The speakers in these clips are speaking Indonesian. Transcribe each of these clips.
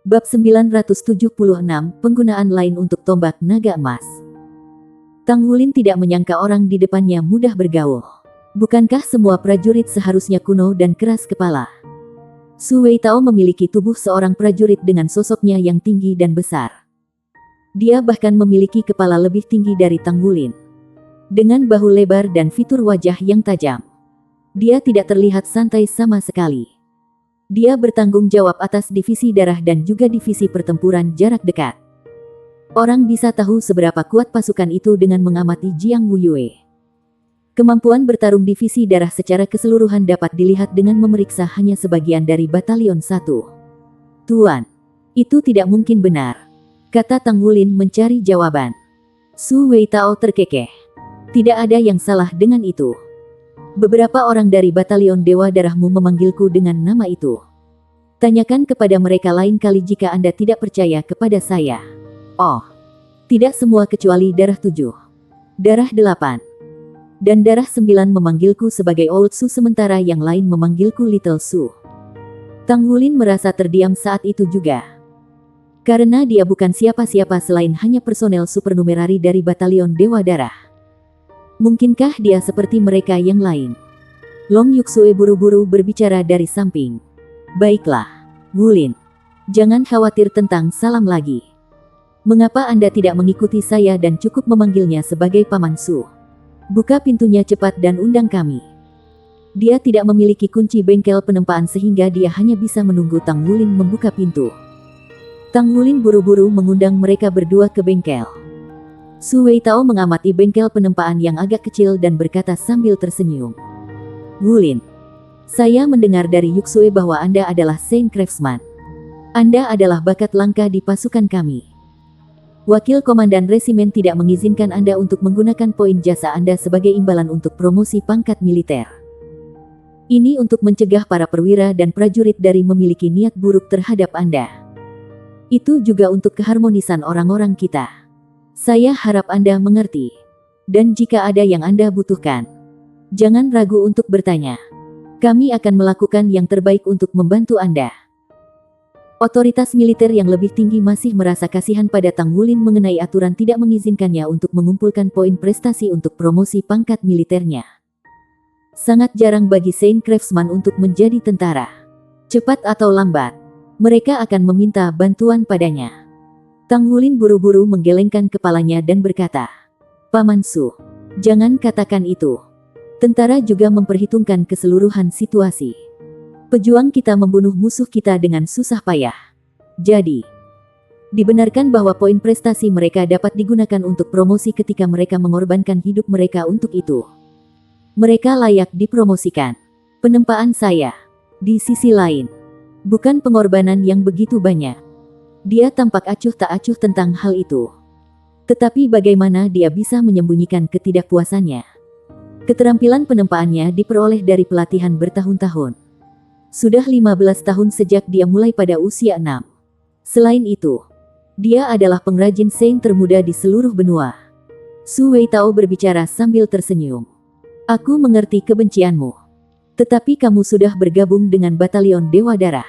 Bab 976, Penggunaan lain untuk tombak naga emas. Tang Wulin tidak menyangka orang di depannya mudah bergaul. Bukankah semua prajurit seharusnya kuno dan keras kepala? Su Weitao memiliki tubuh seorang prajurit dengan sosoknya yang tinggi dan besar. Dia bahkan memiliki kepala lebih tinggi dari Tang Wulin. Dengan bahu lebar dan fitur wajah yang tajam, dia tidak terlihat santai sama sekali. Dia bertanggung jawab atas divisi darah dan juga divisi pertempuran jarak dekat. Orang bisa tahu seberapa kuat pasukan itu dengan mengamati Jiang Wuyue. Kemampuan bertarung divisi darah secara keseluruhan dapat dilihat dengan memeriksa hanya sebagian dari Batalion 1. Tuan, itu tidak mungkin benar, kata Tang Wulin mencari jawaban. Su Weitao terkekeh. Tidak ada yang salah dengan itu. Beberapa orang dari Batalion Dewa Darahmu memanggilku dengan nama itu. Tanyakan kepada mereka lain kali jika Anda tidak percaya kepada saya. Oh, tidak semua kecuali Darah 7, Darah 8, dan Darah 9 memanggilku sebagai Old Su sementara yang lain memanggilku Little Su. Tang Wulin merasa terdiam saat itu juga. Karena dia bukan siapa-siapa selain hanya personel supernumerari dari Batalion Dewa Darah. Mungkinkah dia seperti mereka yang lain? Long Yuxue buru-buru berbicara dari samping. Baiklah, Wulin. Jangan khawatir tentang salam lagi. Mengapa Anda tidak mengikuti saya dan cukup memanggilnya sebagai Paman Su? Buka pintunya cepat dan undang kami. Dia tidak memiliki kunci bengkel penempaan sehingga dia hanya bisa menunggu Tang Wulin membuka pintu. Tang Wulin buru-buru mengundang mereka berdua ke bengkel. Su Weitao mengamati bengkel penempaan yang agak kecil dan berkata sambil tersenyum. Wulin, saya mendengar dari Yuxue bahwa Anda adalah Saint Craftsman. Anda adalah bakat langka di pasukan kami. Wakil Komandan Resimen tidak mengizinkan Anda untuk menggunakan poin jasa Anda sebagai imbalan untuk promosi pangkat militer. Ini untuk mencegah para perwira dan prajurit dari memiliki niat buruk terhadap Anda. Itu juga untuk keharmonisan orang-orang kita. Saya harap Anda mengerti. Dan jika ada yang Anda butuhkan, jangan ragu untuk bertanya. Kami akan melakukan yang terbaik untuk membantu Anda. Otoritas militer yang lebih tinggi masih merasa kasihan pada Tang Wulin mengenai aturan tidak mengizinkannya untuk mengumpulkan poin prestasi untuk promosi pangkat militernya. Sangat jarang bagi Saint Craftsman untuk menjadi tentara. Cepat atau lambat, mereka akan meminta bantuan padanya. Tang Wulin buru-buru menggelengkan kepalanya dan berkata, Paman Su, jangan katakan itu. Tentara juga memperhitungkan keseluruhan situasi. Pejuang kita membunuh musuh kita dengan susah payah. Jadi, dibenarkan bahwa poin prestasi mereka dapat digunakan untuk promosi ketika mereka mengorbankan hidup mereka untuk itu. Mereka layak dipromosikan. Penempaan saya, di sisi lain, bukan pengorbanan yang begitu banyak. Dia tampak acuh tak acuh tentang hal itu. Tetapi bagaimana dia bisa menyembunyikan ketidakpuasannya? Keterampilan penempaannya diperoleh dari pelatihan bertahun-tahun. Sudah 15 tahun sejak dia mulai pada usia 6. Selain itu, dia adalah pengrajin Saint termuda di seluruh benua. Su Weitao berbicara sambil tersenyum. Aku mengerti kebencianmu. Tetapi kamu sudah bergabung dengan Batalion Dewa Darah.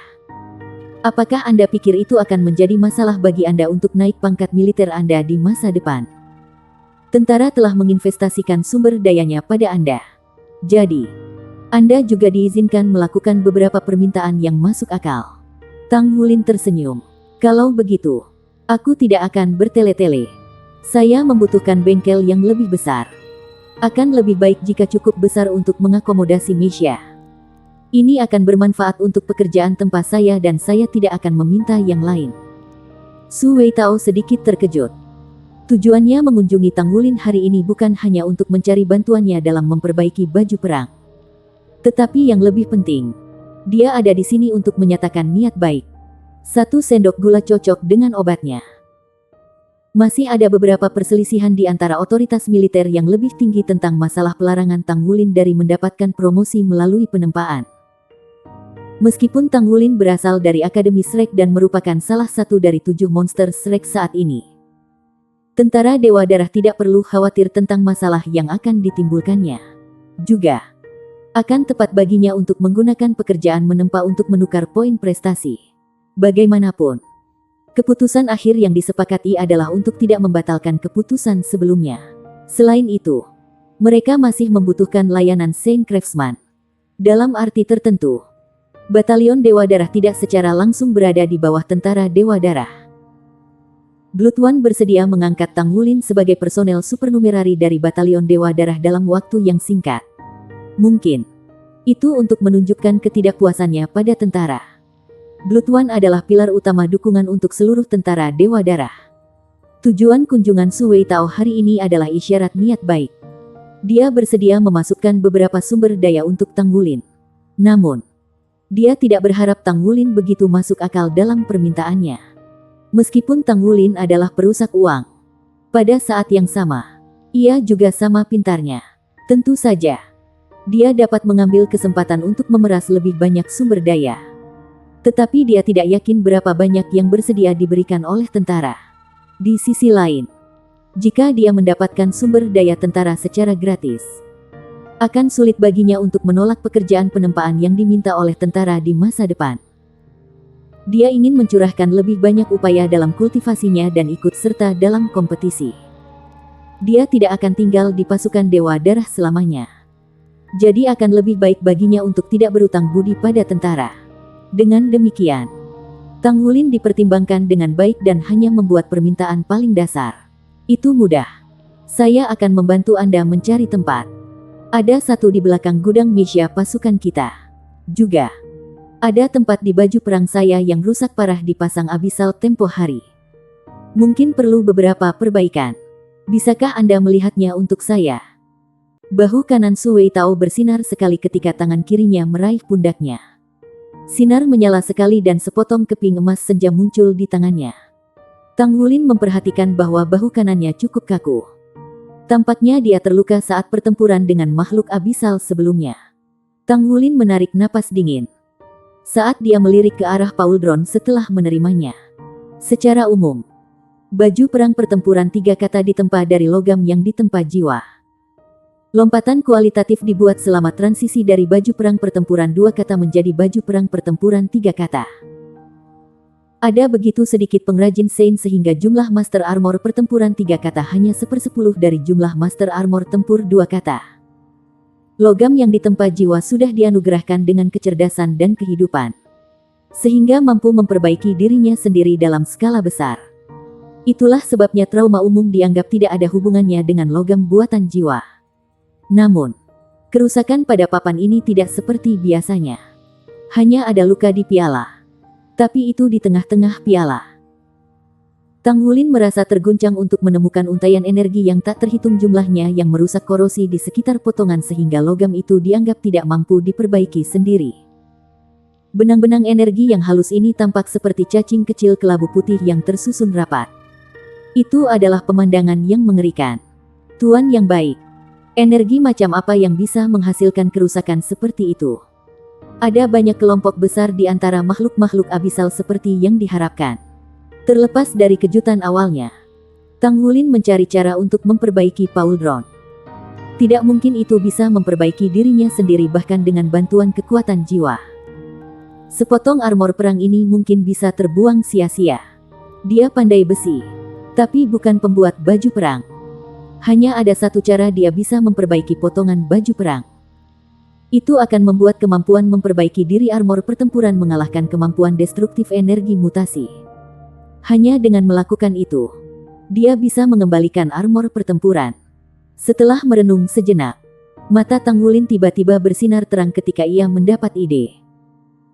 Apakah Anda pikir itu akan menjadi masalah bagi Anda untuk naik pangkat militer Anda di masa depan? Tentara telah menginvestasikan sumber dayanya pada Anda. Jadi, Anda juga diizinkan melakukan beberapa permintaan yang masuk akal. Tang Wulin tersenyum. Kalau begitu, aku tidak akan bertele-tele. Saya membutuhkan bengkel yang lebih besar. Akan lebih baik jika cukup besar untuk mengakomodasi Meisha. Ini akan bermanfaat untuk pekerjaan tempat saya dan saya tidak akan meminta yang lain. Su Weitao sedikit terkejut. Tujuannya mengunjungi Tang Wulin hari ini bukan hanya untuk mencari bantuannya dalam memperbaiki baju perang. Tetapi yang lebih penting, dia ada di sini untuk menyatakan niat baik. 1 sendok gula cocok dengan obatnya. Masih ada beberapa perselisihan di antara otoritas militer yang lebih tinggi tentang masalah pelarangan Tang Wulin dari mendapatkan promosi melalui penempaan. Meskipun Tang Wulin berasal dari Akademi Shrek dan merupakan salah satu dari 7 monster Shrek saat ini, tentara Dewa Darah tidak perlu khawatir tentang masalah yang akan ditimbulkannya. Juga, akan tepat baginya untuk menggunakan pekerjaan menempa untuk menukar poin prestasi. Bagaimanapun, Keputusan akhir yang disepakati adalah untuk tidak membatalkan keputusan sebelumnya. Selain itu, mereka masih membutuhkan layanan Saint Craftsman. Dalam arti tertentu, Batalion Dewa Darah tidak secara langsung berada di bawah Tentara Dewa Darah. Blood One bersedia mengangkat Tang Wulin sebagai personel supernumerari dari Batalion Dewa Darah dalam waktu yang singkat. Mungkin itu untuk menunjukkan ketidakpuasannya pada tentara. Blood One adalah pilar utama dukungan untuk seluruh tentara Dewa Darah. Tujuan kunjungan Su Weitao hari ini adalah isyarat niat baik. Dia bersedia memasukkan beberapa sumber daya untuk Tang Wulin. Namun, dia tidak berharap Tang Wulin begitu masuk akal dalam permintaannya. Meskipun Tang Wulin adalah perusak uang, pada saat yang sama, ia juga sama pintarnya. Tentu saja, dia dapat mengambil kesempatan untuk memeras lebih banyak sumber daya. Tetapi dia tidak yakin berapa banyak yang bersedia diberikan oleh tentara. Di sisi lain, jika dia mendapatkan sumber daya tentara secara gratis, akan sulit baginya untuk menolak pekerjaan penempaan yang diminta oleh tentara di masa depan. Dia ingin mencurahkan lebih banyak upaya dalam kultivasinya dan ikut serta dalam kompetisi. Dia tidak akan tinggal di pasukan Dewa Darah selamanya. Jadi akan lebih baik baginya untuk tidak berutang budi pada tentara. Dengan demikian, Tang Wulin dipertimbangkan dengan baik dan hanya membuat permintaan paling dasar. Itu mudah. Saya akan membantu Anda mencari tempat. Ada satu di belakang gudang Misha pasukan kita. Juga, ada tempat di baju perang saya yang rusak parah dipasang Abyssal tempo hari. Mungkin perlu beberapa perbaikan. Bisakah Anda melihatnya untuk saya? Bahu kanan Su Weitao bersinar sekali ketika tangan kirinya meraih pundaknya. Sinar menyala sekali dan sepotong keping emas senja muncul di tangannya. Tang Wulin memperhatikan bahwa bahu kanannya cukup kaku. Tampaknya dia terluka saat pertempuran dengan makhluk Abyssal sebelumnya. Tang Wulin menarik napas dingin saat dia melirik ke arah Pauldron setelah menerimanya. Secara umum, baju perang pertempuran 3 kata ditempa dari logam yang ditempa jiwa. Lompatan kualitatif dibuat selama transisi dari baju perang pertempuran 2 kata menjadi baju perang pertempuran 3 kata. Ada begitu sedikit pengrajin Saint sehingga jumlah Master Armor pertempuran 3 kata hanya 1/10 dari jumlah Master Armor tempur 2 kata. Logam yang ditempa jiwa sudah dianugerahkan dengan kecerdasan dan kehidupan, sehingga mampu memperbaiki dirinya sendiri dalam skala besar. Itulah sebabnya trauma umum dianggap tidak ada hubungannya dengan logam buatan jiwa. Namun, kerusakan pada papan ini tidak seperti biasanya. Hanya ada luka di piala. Tapi itu di tengah-tengah piala. Tang Wulin merasa terguncang untuk menemukan untaian energi yang tak terhitung jumlahnya yang merusak korosi di sekitar potongan sehingga logam itu dianggap tidak mampu diperbaiki sendiri. Benang-benang energi yang halus ini tampak seperti cacing kecil kelabu putih yang tersusun rapat. Itu adalah pemandangan yang mengerikan. Tuan yang baik. Energi macam apa yang bisa menghasilkan kerusakan seperti itu? Ada banyak kelompok besar di antara makhluk-makhluk Abyssal seperti yang diharapkan. Terlepas dari kejutan awalnya, Tang Wulin mencari cara untuk memperbaiki Pauldron. Tidak mungkin itu bisa memperbaiki dirinya sendiri bahkan dengan bantuan kekuatan jiwa. Sepotong armor perang ini mungkin bisa terbuang sia-sia. Dia pandai besi, tapi bukan pembuat baju perang. Hanya ada satu cara dia bisa memperbaiki potongan baju perang. Itu akan membuat kemampuan memperbaiki diri armor pertempuran mengalahkan kemampuan destruktif energi mutasi. Hanya dengan melakukan itu, dia bisa mengembalikan armor pertempuran. Setelah merenung sejenak, mata Tang Wulin tiba-tiba bersinar terang ketika ia mendapat ide.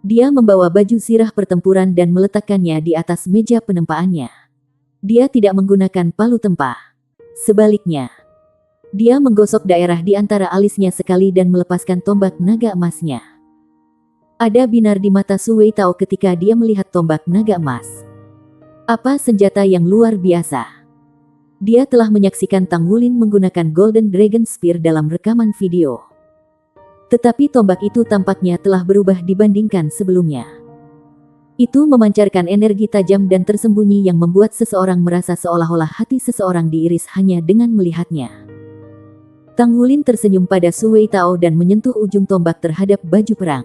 Dia membawa baju sirah pertempuran dan meletakkannya di atas meja penempaannya. Dia tidak menggunakan palu tempah. Sebaliknya, dia menggosok daerah di antara alisnya sekali dan melepaskan tombak naga emasnya. Ada binar di mata Su Weitao ketika dia melihat tombak naga emas. Apa senjata yang luar biasa. Dia telah menyaksikan Tang Wulin menggunakan Golden Dragon Spear dalam rekaman video. Tetapi tombak itu tampaknya telah berubah dibandingkan sebelumnya. Itu memancarkan energi tajam dan tersembunyi yang membuat seseorang merasa seolah-olah hati seseorang diiris hanya dengan melihatnya. Tang Wulin tersenyum pada Su Weitao dan menyentuh ujung tombak terhadap baju perang.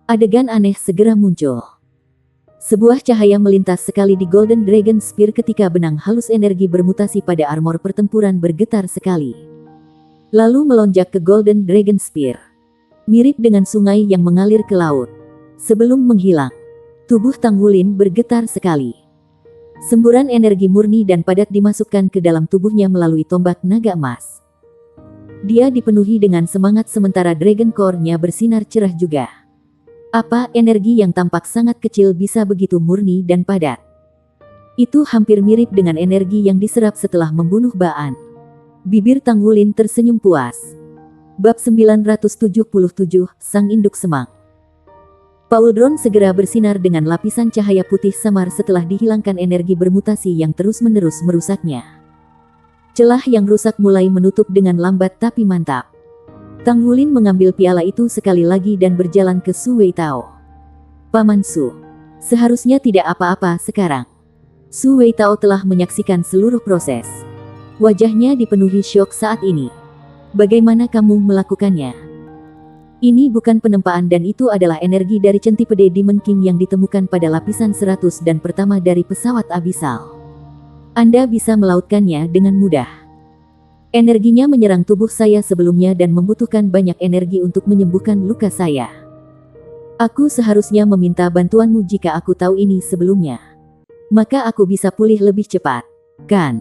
Adegan aneh segera muncul. Sebuah cahaya melintas sekali di Golden Dragon Spear ketika benang halus energi bermutasi pada armor pertempuran bergetar sekali. Lalu melonjak ke Golden Dragon Spear. Mirip dengan sungai yang mengalir ke laut. Sebelum menghilang, tubuh Tang Wulin bergetar sekali. Semburan energi murni dan padat dimasukkan ke dalam tubuhnya melalui tombak naga emas. Dia dipenuhi dengan semangat sementara Dragon Core-nya bersinar cerah juga. Apa energi yang tampak sangat kecil bisa begitu murni dan padat? Itu hampir mirip dengan energi yang diserap setelah membunuh Baan. Bibir Tang Wulin tersenyum puas. Bab 977, Sang Induk Semang. Pauldron segera bersinar dengan lapisan cahaya putih samar setelah dihilangkan energi bermutasi yang terus-menerus merusaknya. Celah yang rusak mulai menutup dengan lambat tapi mantap. Tang Wulin mengambil piala itu sekali lagi dan berjalan ke Su Weitao. Paman Su, seharusnya tidak apa-apa sekarang. Su Weitao telah menyaksikan seluruh proses. Wajahnya dipenuhi syok saat ini. Bagaimana kamu melakukannya? Ini bukan penempaan dan itu adalah energi dari Centipede Demon King yang ditemukan pada lapisan 100 dan pertama dari pesawat Abyssal. Anda bisa melautkannya dengan mudah. Energinya menyerang tubuh saya sebelumnya dan membutuhkan banyak energi untuk menyembuhkan luka saya. Aku seharusnya meminta bantuanmu jika aku tahu ini sebelumnya. Maka aku bisa pulih lebih cepat, kan?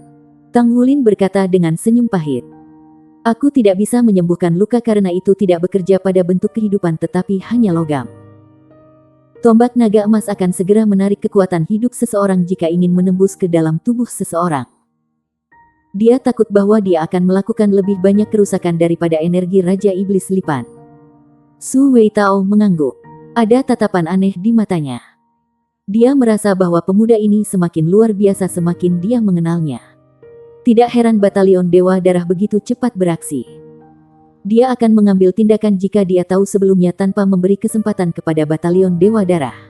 Tang Wulin berkata dengan senyum pahit. Aku tidak bisa menyembuhkan luka karena itu tidak bekerja pada bentuk kehidupan tetapi hanya logam. Tombak naga emas akan segera menarik kekuatan hidup seseorang jika ingin menembus ke dalam tubuh seseorang. Dia takut bahwa dia akan melakukan lebih banyak kerusakan daripada energi Raja Iblis Lipan. Su Weitao mengangguk. Ada tatapan aneh di matanya. Dia merasa bahwa pemuda ini semakin luar biasa semakin dia mengenalnya. Tidak heran batalion Dewa Darah begitu cepat beraksi. Dia akan mengambil tindakan jika dia tahu sebelumnya tanpa memberi kesempatan kepada batalion Dewa Darah.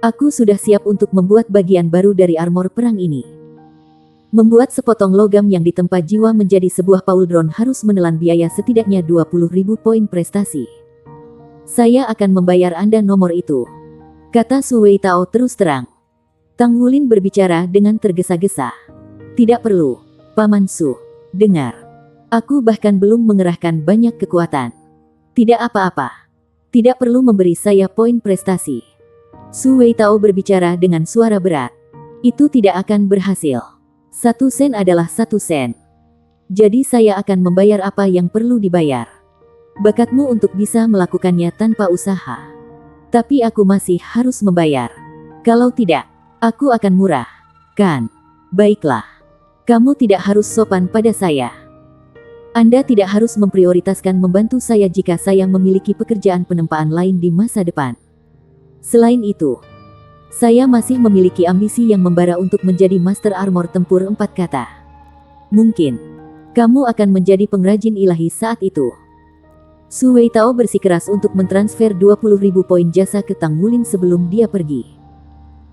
Aku sudah siap untuk membuat bagian baru dari armor perang ini. Membuat sepotong logam yang ditempa jiwa menjadi sebuah pauldron harus menelan biaya setidaknya 20.000 poin prestasi. Saya akan membayar Anda nomor itu, kata Su Weitao terus terang. Tang Wulin berbicara dengan tergesa-gesa. Tidak perlu, Paman Su. Dengar, aku bahkan belum mengerahkan banyak kekuatan. Tidak apa-apa. Tidak perlu memberi saya poin prestasi. Su Weitao berbicara dengan suara berat. Itu tidak akan berhasil. 1 sen adalah 1 sen. Jadi saya akan membayar apa yang perlu dibayar. Bakatmu untuk bisa melakukannya tanpa usaha. Tapi aku masih harus membayar. Kalau tidak, aku akan murah. Kan? Baiklah. Kamu tidak harus sopan pada saya. Anda tidak harus memprioritaskan membantu saya jika saya memiliki pekerjaan penempaan lain di masa depan. Selain itu, saya masih memiliki ambisi yang membara untuk menjadi Master Armor Tempur 4 kata. Mungkin, kamu akan menjadi pengrajin ilahi saat itu. Su Weitao bersikeras untuk mentransfer 20.000 poin jasa ke Tang Wulin sebelum dia pergi.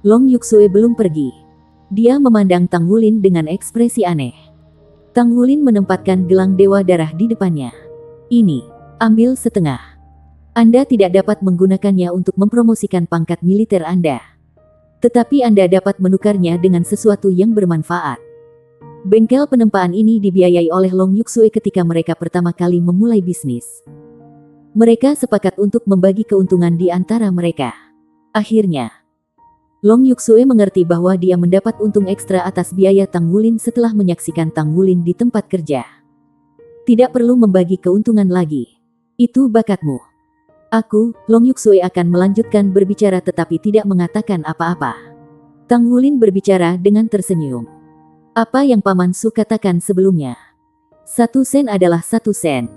Long Yuxue belum pergi. Dia memandang Tang Wulin dengan ekspresi aneh. Tang Wulin menempatkan gelang Dewa Darah di depannya. Ini, ambil setengah. Anda tidak dapat menggunakannya untuk mempromosikan pangkat militer Anda. Tetapi Anda dapat menukarnya dengan sesuatu yang bermanfaat. Bengkel penempaan ini dibiayai oleh Long Yuxue ketika mereka pertama kali memulai bisnis. Mereka sepakat untuk membagi keuntungan di antara mereka. Akhirnya, Long Yuxue mengerti bahwa dia mendapat untung ekstra atas biaya Tang Wulin setelah menyaksikan Tang Wulin di tempat kerja. Tidak perlu membagi keuntungan lagi. Itu bakatmu. Aku, Long Yuxue akan melanjutkan berbicara tetapi tidak mengatakan apa-apa. Tang Wulin berbicara dengan tersenyum. Apa yang Paman Su katakan sebelumnya? 1 sen adalah 1 sen.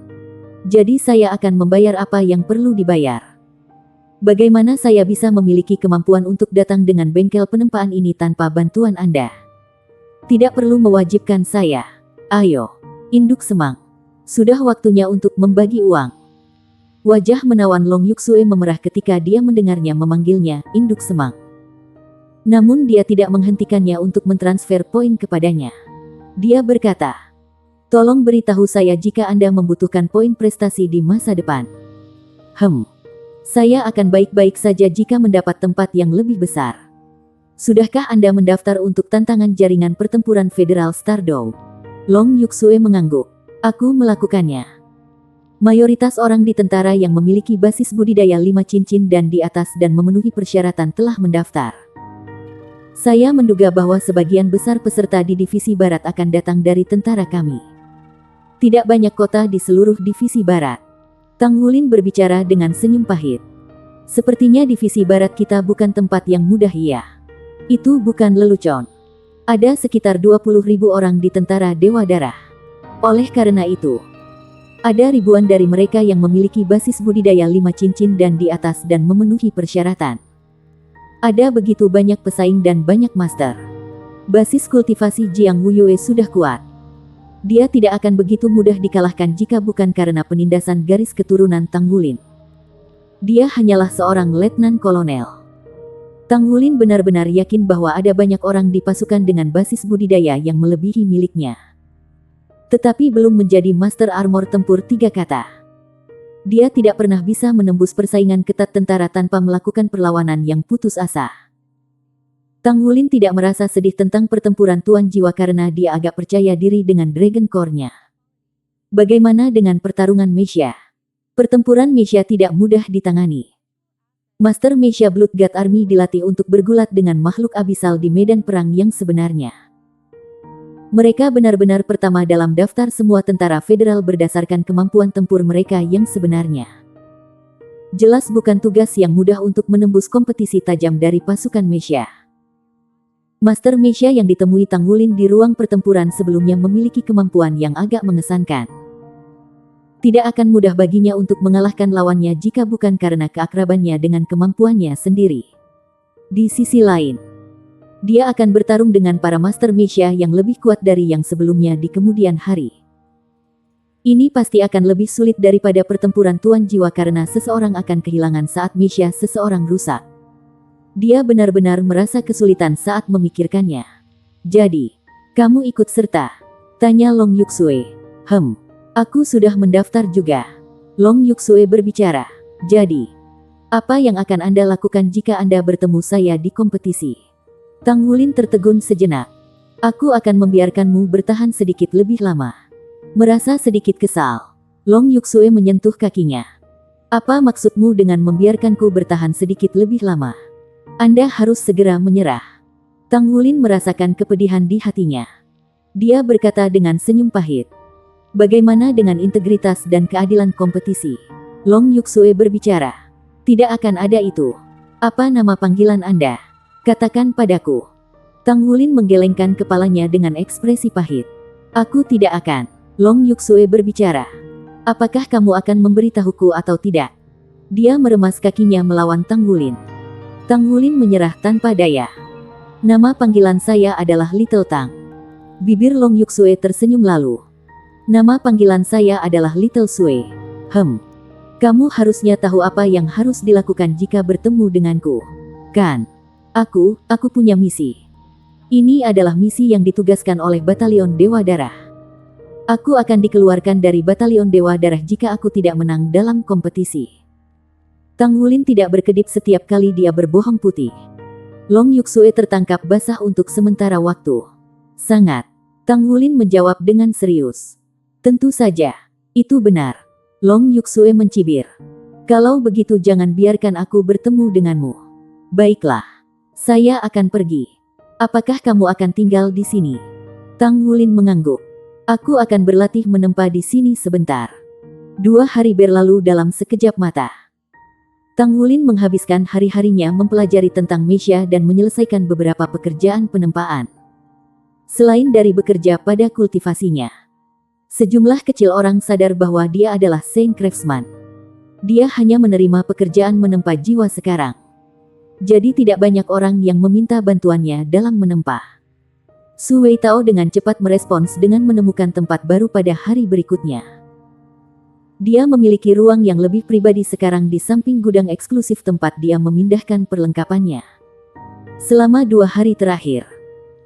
Jadi saya akan membayar apa yang perlu dibayar. Bagaimana saya bisa memiliki kemampuan untuk datang dengan bengkel penempaan ini tanpa bantuan Anda? Tidak perlu mewajibkan saya. Ayo, Induk Semang. Sudah waktunya untuk membagi uang. Wajah menawan Long Yuxue memerah ketika dia mendengarnya memanggilnya Induk Semang. Namun dia tidak menghentikannya untuk mentransfer poin kepadanya. Dia berkata, tolong beritahu saya jika Anda membutuhkan poin prestasi di masa depan. Saya akan baik-baik saja jika mendapat tempat yang lebih besar. Sudahkah Anda mendaftar untuk tantangan jaringan pertempuran federal Stardow? Long Yuksue mengangguk. Aku melakukannya. Mayoritas orang di tentara yang memiliki basis budidaya 5 cincin dan di atas dan memenuhi persyaratan telah mendaftar. Saya menduga bahwa sebagian besar peserta di Divisi Barat akan datang dari tentara kami. Tidak banyak kota di seluruh Divisi Barat. Tang Wulin berbicara dengan senyum pahit. Sepertinya Divisi Barat kita bukan tempat yang mudah iya. Itu bukan lelucon. Ada sekitar 20.000 orang di tentara Dewa Darah. Oleh karena itu, ada ribuan dari mereka yang memiliki basis budidaya 5 cincin dan di atas dan memenuhi persyaratan. Ada begitu banyak pesaing dan banyak master. Basis kultivasi Jiang Wuyue sudah kuat. Dia tidak akan begitu mudah dikalahkan jika bukan karena penindasan garis keturunan Tang Wulin. Dia hanyalah seorang letnan kolonel. Tang Wulin benar-benar yakin bahwa ada banyak orang di pasukan dengan basis budidaya yang melebihi miliknya. Tetapi belum menjadi master armor tempur 3 kata. Dia tidak pernah bisa menembus persaingan ketat tentara tanpa melakukan perlawanan yang putus asa. Tang Wulin tidak merasa sedih tentang pertempuran Tuan Jiwa karena dia agak percaya diri dengan Dragon Core-nya. Bagaimana dengan pertarungan Meisha? Pertempuran Meisha tidak mudah ditangani. Master Meisha Blood God Army dilatih untuk bergulat dengan makhluk abisal di medan perang yang sebenarnya. Mereka benar-benar pertama dalam daftar semua tentara federal berdasarkan kemampuan tempur mereka yang sebenarnya. Jelas bukan tugas yang mudah untuk menembus kompetisi tajam dari pasukan Meisha. Master Meisha yang ditemui Tang Wulin di ruang pertempuran sebelumnya memiliki kemampuan yang agak mengesankan. Tidak akan mudah baginya untuk mengalahkan lawannya jika bukan karena keakrabannya dengan kemampuannya sendiri. Di sisi lain, dia akan bertarung dengan para Master Meisha yang lebih kuat dari yang sebelumnya di kemudian hari. Ini pasti akan lebih sulit daripada pertempuran Tuan Jiwa karena seseorang akan kehilangan saat Meisha seseorang rusak. Dia benar-benar merasa kesulitan saat memikirkannya. Jadi, kamu ikut serta? Tanya Long Yuksue. Aku sudah mendaftar juga. Long Yuksue berbicara. Jadi, apa yang akan Anda lakukan jika Anda bertemu saya di kompetisi? Tang Wulin tertegun sejenak. Aku akan membiarkanmu bertahan sedikit lebih lama. Merasa sedikit kesal, Long Yuksue menyentuh kakinya. Apa maksudmu dengan membiarkanku bertahan sedikit lebih lama? Anda harus segera menyerah. Tang Wulin merasakan kepedihan di hatinya. Dia berkata dengan senyum pahit. Bagaimana dengan integritas dan keadilan kompetisi? Long Yuksue berbicara. Tidak akan ada itu. Apa nama panggilan Anda? Katakan padaku. Tang Wulin menggelengkan kepalanya dengan ekspresi pahit. Aku tidak akan. Long Yuksue berbicara. Apakah kamu akan memberitahuku atau tidak? Dia meremas kakinya melawan Tang Wulin. Tang Wulin menyerah tanpa daya. Nama panggilan saya adalah Little Tang. Bibir Long Yuksue tersenyum lalu. Nama panggilan saya adalah Little Sue. Kamu harusnya tahu apa yang harus dilakukan jika bertemu denganku. Kan? Aku punya misi. Ini adalah misi yang ditugaskan oleh Batalion Dewa Darah. Aku akan dikeluarkan dari Batalion Dewa Darah jika aku tidak menang dalam kompetisi. Tang Wulin tidak berkedip setiap kali dia berbohong putih. Long Yuksue tertangkap basah untuk sementara waktu. Sangat. Tang Wulin menjawab dengan serius. Tentu saja. Itu benar. Long Yuksue mencibir. Kalau begitu jangan biarkan aku bertemu denganmu. Baiklah. Saya akan pergi. Apakah kamu akan tinggal di sini? Tang Wulin mengangguk. Aku akan berlatih menempa di sini sebentar. 2 hari berlalu dalam sekejap mata. Tang Wulin menghabiskan hari-harinya mempelajari tentang Meisha dan menyelesaikan beberapa pekerjaan penempaan. Selain dari bekerja pada kultivasinya, sejumlah kecil orang sadar bahwa dia adalah Saint Craftsman. Dia hanya menerima pekerjaan menempa jiwa sekarang. Jadi tidak banyak orang yang meminta bantuannya dalam menempa. Su Weitao dengan cepat merespons dengan menemukan tempat baru pada hari berikutnya. Dia memiliki ruang yang lebih pribadi sekarang di samping gudang eksklusif tempat dia memindahkan perlengkapannya. Selama 2 hari terakhir,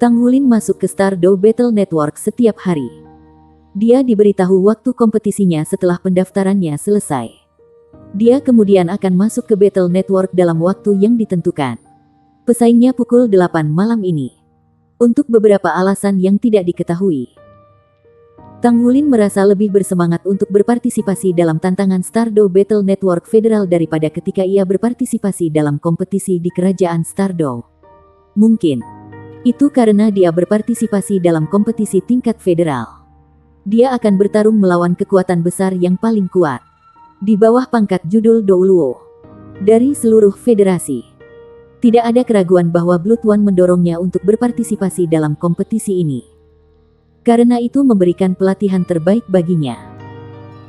Tang Wulin masuk ke Stardow Battle Network setiap hari. Dia diberitahu waktu kompetisinya setelah pendaftarannya selesai. Dia kemudian akan masuk ke Battle Network dalam waktu yang ditentukan. Pesaingnya pukul 8 malam ini. Untuk beberapa alasan yang tidak diketahui, Tang Wulin merasa lebih bersemangat untuk berpartisipasi dalam tantangan Stardow Battle Network Federal daripada ketika ia berpartisipasi dalam kompetisi di Kerajaan Stardow. Mungkin itu karena dia berpartisipasi dalam kompetisi tingkat federal. Dia akan bertarung melawan kekuatan besar yang paling kuat di bawah pangkat judul Douluo dari seluruh federasi. Tidak ada keraguan bahwa Blood One mendorongnya untuk berpartisipasi dalam kompetisi ini. Karena itu memberikan pelatihan terbaik baginya.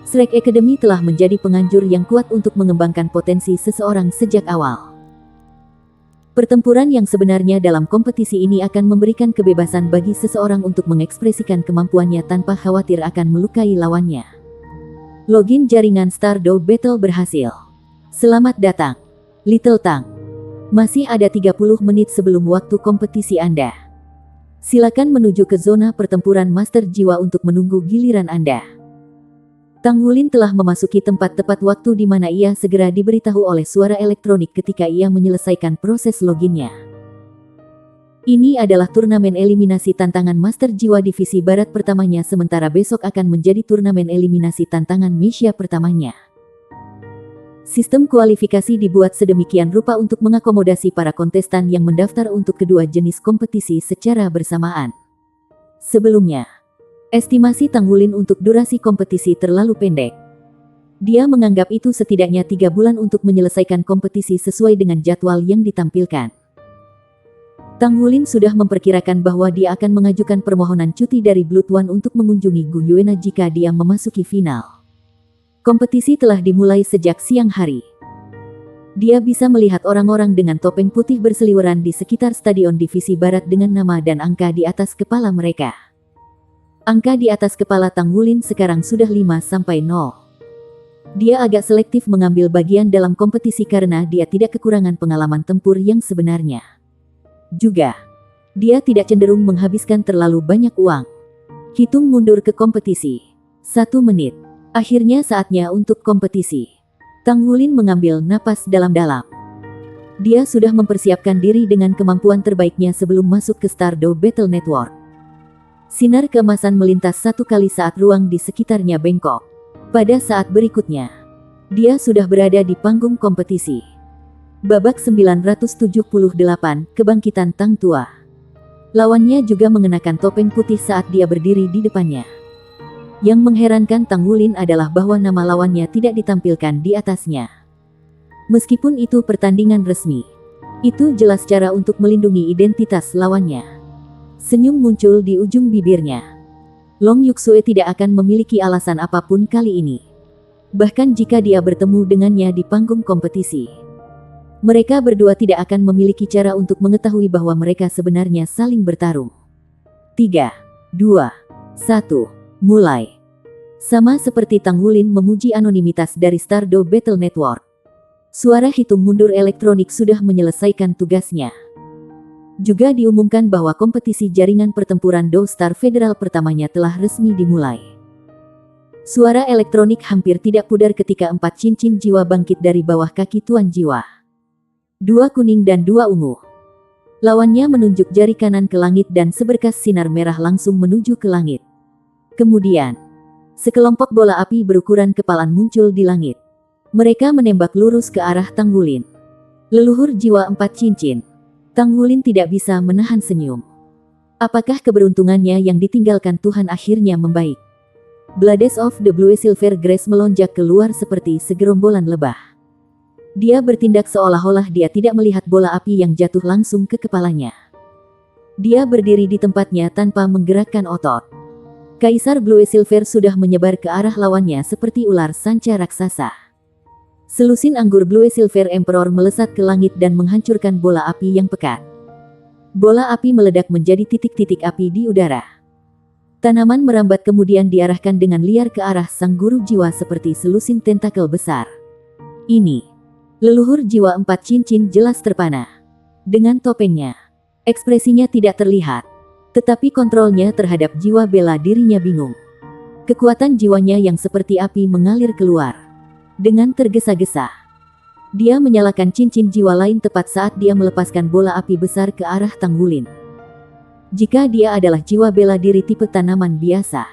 Shrek Academy telah menjadi penganjur yang kuat untuk mengembangkan potensi seseorang sejak awal. Pertempuran yang sebenarnya dalam kompetisi ini akan memberikan kebebasan bagi seseorang untuk mengekspresikan kemampuannya tanpa khawatir akan melukai lawannya. Login jaringan Stardow Battle berhasil. Selamat datang, Little Tang. Masih ada 30 menit sebelum waktu kompetisi Anda. Silakan menuju ke zona pertempuran Master Jiwa untuk menunggu giliran Anda. Tang Wulin telah memasuki tempat tepat waktu di mana ia segera diberitahu oleh suara elektronik ketika ia menyelesaikan proses loginnya. Ini adalah turnamen eliminasi tantangan Master Jiwa Divisi Barat pertamanya, sementara besok akan menjadi turnamen eliminasi tantangan Mesia pertamanya. Sistem kualifikasi dibuat sedemikian rupa untuk mengakomodasi para kontestan yang mendaftar untuk kedua jenis kompetisi secara bersamaan. Sebelumnya, estimasi Tang Wulin untuk durasi kompetisi terlalu pendek. Dia menganggap itu setidaknya 3 bulan untuk menyelesaikan kompetisi sesuai dengan jadwal yang ditampilkan. Tang Wulin sudah memperkirakan bahwa dia akan mengajukan permohonan cuti dari Blood One untuk mengunjungi Gu Yuena jika dia memasuki final. Kompetisi telah dimulai sejak siang hari. Dia bisa melihat orang-orang dengan topeng putih berseliweran di sekitar stadion divisi barat dengan nama dan angka di atas kepala mereka. Angka di atas kepala Tang Wulin sekarang sudah 5-0. Dia agak selektif mengambil bagian dalam kompetisi karena dia tidak kekurangan pengalaman tempur yang sebenarnya. Juga, dia tidak cenderung menghabiskan terlalu banyak uang. Hitung mundur ke kompetisi. 1 menit. Akhirnya saatnya untuk kompetisi. Tang Wulin mengambil napas dalam-dalam. Dia sudah mempersiapkan diri dengan kemampuan terbaiknya sebelum masuk ke Stardow Battle Network. Sinar keemasan melintas satu kali saat ruang di sekitarnya bengkok. Pada saat berikutnya, dia sudah berada di panggung kompetisi. Babak 978, Kebangkitan Tang Tua. Lawannya juga mengenakan topeng putih saat dia berdiri di depannya. Yang mengherankan Tang Wulin adalah bahwa nama lawannya tidak ditampilkan di atasnya. Meskipun itu pertandingan resmi, itu jelas cara untuk melindungi identitas lawannya. Senyum muncul di ujung bibirnya. Long Yuxue tidak akan memiliki alasan apapun kali ini. Bahkan jika dia bertemu dengannya di panggung kompetisi. Mereka berdua tidak akan memiliki cara untuk mengetahui bahwa mereka sebenarnya saling bertarung. 3, 2, 1. Mulai. Sama seperti Tang Wulin memuji anonimitas dari Stardow Battle Network. Suara hitung mundur elektronik sudah menyelesaikan tugasnya. Juga diumumkan bahwa kompetisi jaringan pertempuran Dow Star Federal pertamanya telah resmi dimulai. Suara elektronik hampir tidak pudar ketika 4 cincin jiwa bangkit dari bawah kaki Tuan Jiwa. 2 kuning dan 2 ungu. Lawannya menunjuk jari kanan ke langit dan seberkas sinar merah langsung menuju ke langit. Kemudian, sekelompok bola api berukuran kepalan muncul di langit. Mereka menembak lurus ke arah Tang Wulin. Leluhur jiwa 4 cincin. Tang Wulin tidak bisa menahan senyum. Apakah keberuntungannya yang ditinggalkan Tuhan akhirnya membaik? Blades of the Blue Silver Grace melonjak keluar seperti segerombolan lebah. Dia bertindak seolah-olah dia tidak melihat bola api yang jatuh langsung ke kepalanya. Dia berdiri di tempatnya tanpa menggerakkan otot. Kaisar Blue Silver sudah menyebar ke arah lawannya seperti ular sanca raksasa. Selusin anggur Blue Silver Emperor melesat ke langit dan menghancurkan bola api yang pekat. Bola api meledak menjadi titik-titik api di udara. Tanaman merambat kemudian diarahkan dengan liar ke arah sang guru jiwa seperti selusin tentakel besar. Ini, leluhur jiwa 4 cincin jelas terpana. Dengan topengnya, ekspresinya tidak terlihat. Tetapi kontrolnya terhadap jiwa bela dirinya bingung. Kekuatan jiwanya yang seperti api mengalir keluar. Dengan tergesa-gesa, dia menyalakan cincin jiwa lain tepat saat dia melepaskan bola api besar ke arah Tang Wulin. Jika dia adalah jiwa bela diri tipe tanaman biasa,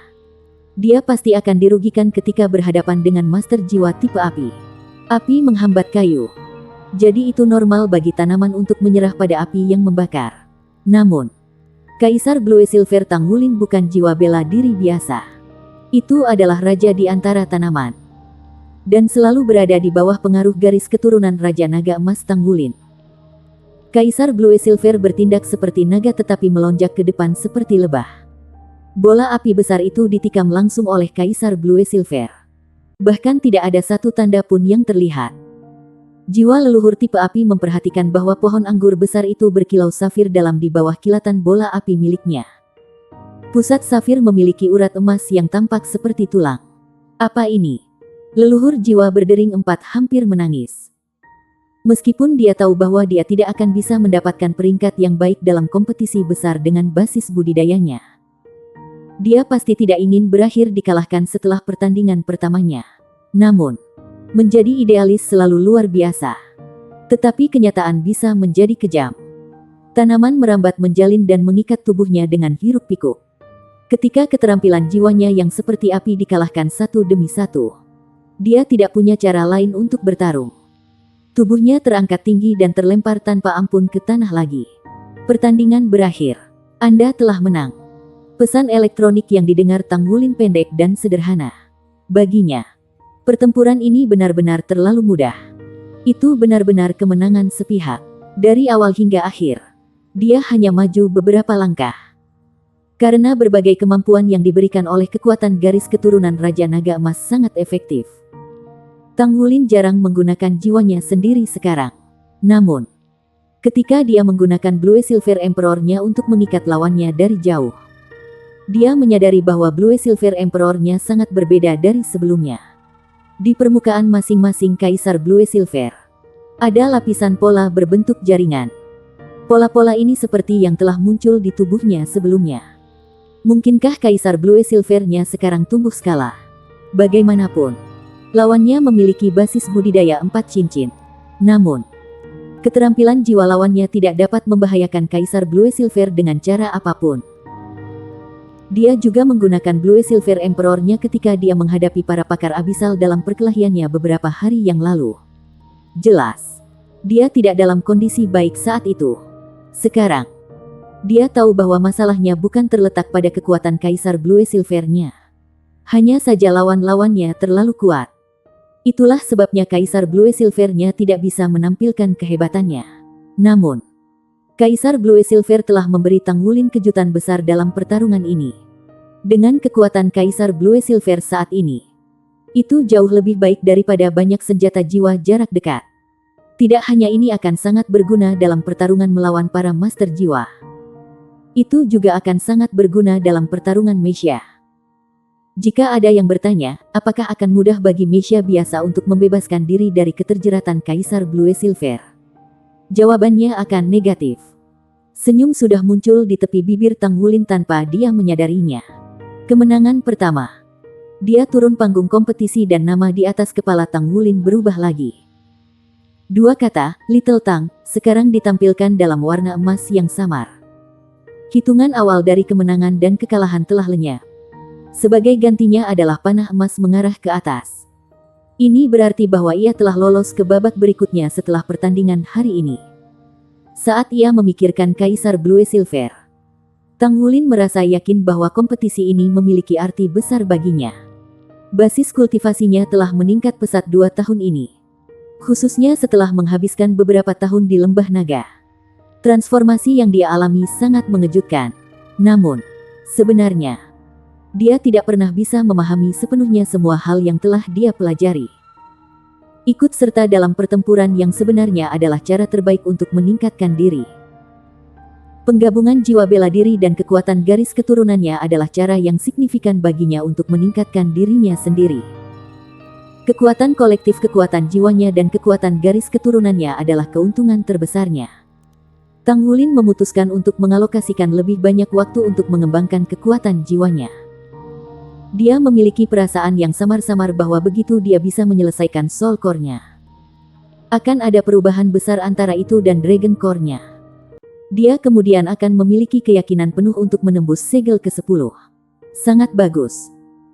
dia pasti akan dirugikan ketika berhadapan dengan master jiwa tipe api. Api menghambat kayu. Jadi itu normal bagi tanaman untuk menyerah pada api yang membakar. Namun, Kaisar Blue Silver Tang Wulin bukan jiwa bela diri biasa. Itu adalah raja di antara tanaman. Dan selalu berada di bawah pengaruh garis keturunan Raja Naga Emas Tang Wulin. Kaisar Blue Silver bertindak seperti naga tetapi melonjak ke depan seperti lebah. Bola api besar itu ditikam langsung oleh Kaisar Blue Silver. Bahkan tidak ada satu tanda pun yang terlihat. Jiwa leluhur tipe api memperhatikan bahwa pohon anggur besar itu berkilau safir dalam di bawah kilatan bola api miliknya. Pusat safir memiliki urat emas yang tampak seperti tulang. Apa ini? Leluhur jiwa berdering empat hampir menangis. Meskipun dia tahu bahwa dia tidak akan bisa mendapatkan peringkat yang baik dalam kompetisi besar dengan basis budidayanya. Dia pasti tidak ingin berakhir dikalahkan setelah pertandingan pertamanya. Namun, menjadi idealis selalu luar biasa. Tetapi kenyataan bisa menjadi kejam. Tanaman merambat menjalin dan mengikat tubuhnya dengan hiruk-pikuk. Ketika keterampilan jiwanya yang seperti api dikalahkan satu demi satu, dia tidak punya cara lain untuk bertarung. Tubuhnya terangkat tinggi dan terlempar tanpa ampun ke tanah lagi. Pertandingan berakhir. Anda telah menang. Pesan elektronik yang didengar Tang Wulin pendek dan sederhana. Baginya, pertempuran ini benar-benar terlalu mudah. Itu benar-benar kemenangan sepihak. Dari awal hingga akhir, dia hanya maju beberapa langkah. Karena berbagai kemampuan yang diberikan oleh kekuatan garis keturunan Raja Naga Emas sangat efektif. Tang Wulin jarang menggunakan jiwanya sendiri sekarang. Namun, ketika dia menggunakan Blue Silver Emperor-nya untuk mengikat lawannya dari jauh, dia menyadari bahwa Blue Silver Emperor-nya sangat berbeda dari sebelumnya. Di permukaan masing-masing Kaisar Blue Silver, ada lapisan pola berbentuk jaringan. Pola-pola ini seperti yang telah muncul di tubuhnya sebelumnya. Mungkinkah Kaisar Blue Silver-nya sekarang tumbuh skala? Bagaimanapun, lawannya memiliki basis budidaya 4 cincin. Namun, keterampilan jiwa lawannya tidak dapat membahayakan Kaisar Blue Silver dengan cara apapun. Dia juga menggunakan Blue Silver Emperor-nya ketika dia menghadapi para pakar abisal dalam perkelahiannya beberapa hari yang lalu. Jelas, dia tidak dalam kondisi baik saat itu. Sekarang, dia tahu bahwa masalahnya bukan terletak pada kekuatan Kaisar Blue Silver-nya. Hanya saja lawan-lawannya terlalu kuat. Itulah sebabnya Kaisar Blue Silver-nya tidak bisa menampilkan kehebatannya. Namun, Kaisar Blue Silver telah memberi Tang Wulin kejutan besar dalam pertarungan ini. Dengan kekuatan Kaisar Blue Silver saat ini, itu jauh lebih baik daripada banyak senjata jiwa jarak dekat. Tidak hanya ini akan sangat berguna dalam pertarungan melawan para master jiwa. Itu juga akan sangat berguna dalam pertarungan Meisha. Jika ada yang bertanya, apakah akan mudah bagi Meisha biasa untuk membebaskan diri dari keterjeratan Kaisar Blue Silver? Jawabannya akan negatif. Senyum sudah muncul di tepi bibir Tang Wulin tanpa dia menyadarinya. Kemenangan pertama. Dia turun panggung kompetisi dan nama di atas kepala Tang Wulin berubah lagi. Dua kata, Little Tang, sekarang ditampilkan dalam warna emas yang samar. Hitungan awal dari kemenangan dan kekalahan telah lenyap. Sebagai gantinya adalah panah emas mengarah ke atas. Ini berarti bahwa ia telah lolos ke babak berikutnya setelah pertandingan hari ini. Saat ia memikirkan Kaisar Blue Silver, Tang Wulin merasa yakin bahwa kompetisi ini memiliki arti besar baginya. Basis kultivasinya telah meningkat pesat 2 tahun ini. Khususnya setelah menghabiskan beberapa tahun di Lembah Naga. Transformasi yang dia alami sangat mengejutkan. Namun, sebenarnya, dia tidak pernah bisa memahami sepenuhnya semua hal yang telah dia pelajari. Ikut serta dalam pertempuran yang sebenarnya adalah cara terbaik untuk meningkatkan diri. Penggabungan jiwa bela diri dan kekuatan garis keturunannya adalah cara yang signifikan baginya untuk meningkatkan dirinya sendiri. Kekuatan kolektif kekuatan jiwanya dan kekuatan garis keturunannya adalah keuntungan terbesarnya. Tang Wulin memutuskan untuk mengalokasikan lebih banyak waktu untuk mengembangkan kekuatan jiwanya. Dia memiliki perasaan yang samar-samar bahwa begitu dia bisa menyelesaikan Soul Core-nya, akan ada perubahan besar antara itu dan Dragon Core-nya. Dia kemudian akan memiliki keyakinan penuh untuk menembus segel ke-10. Sangat bagus.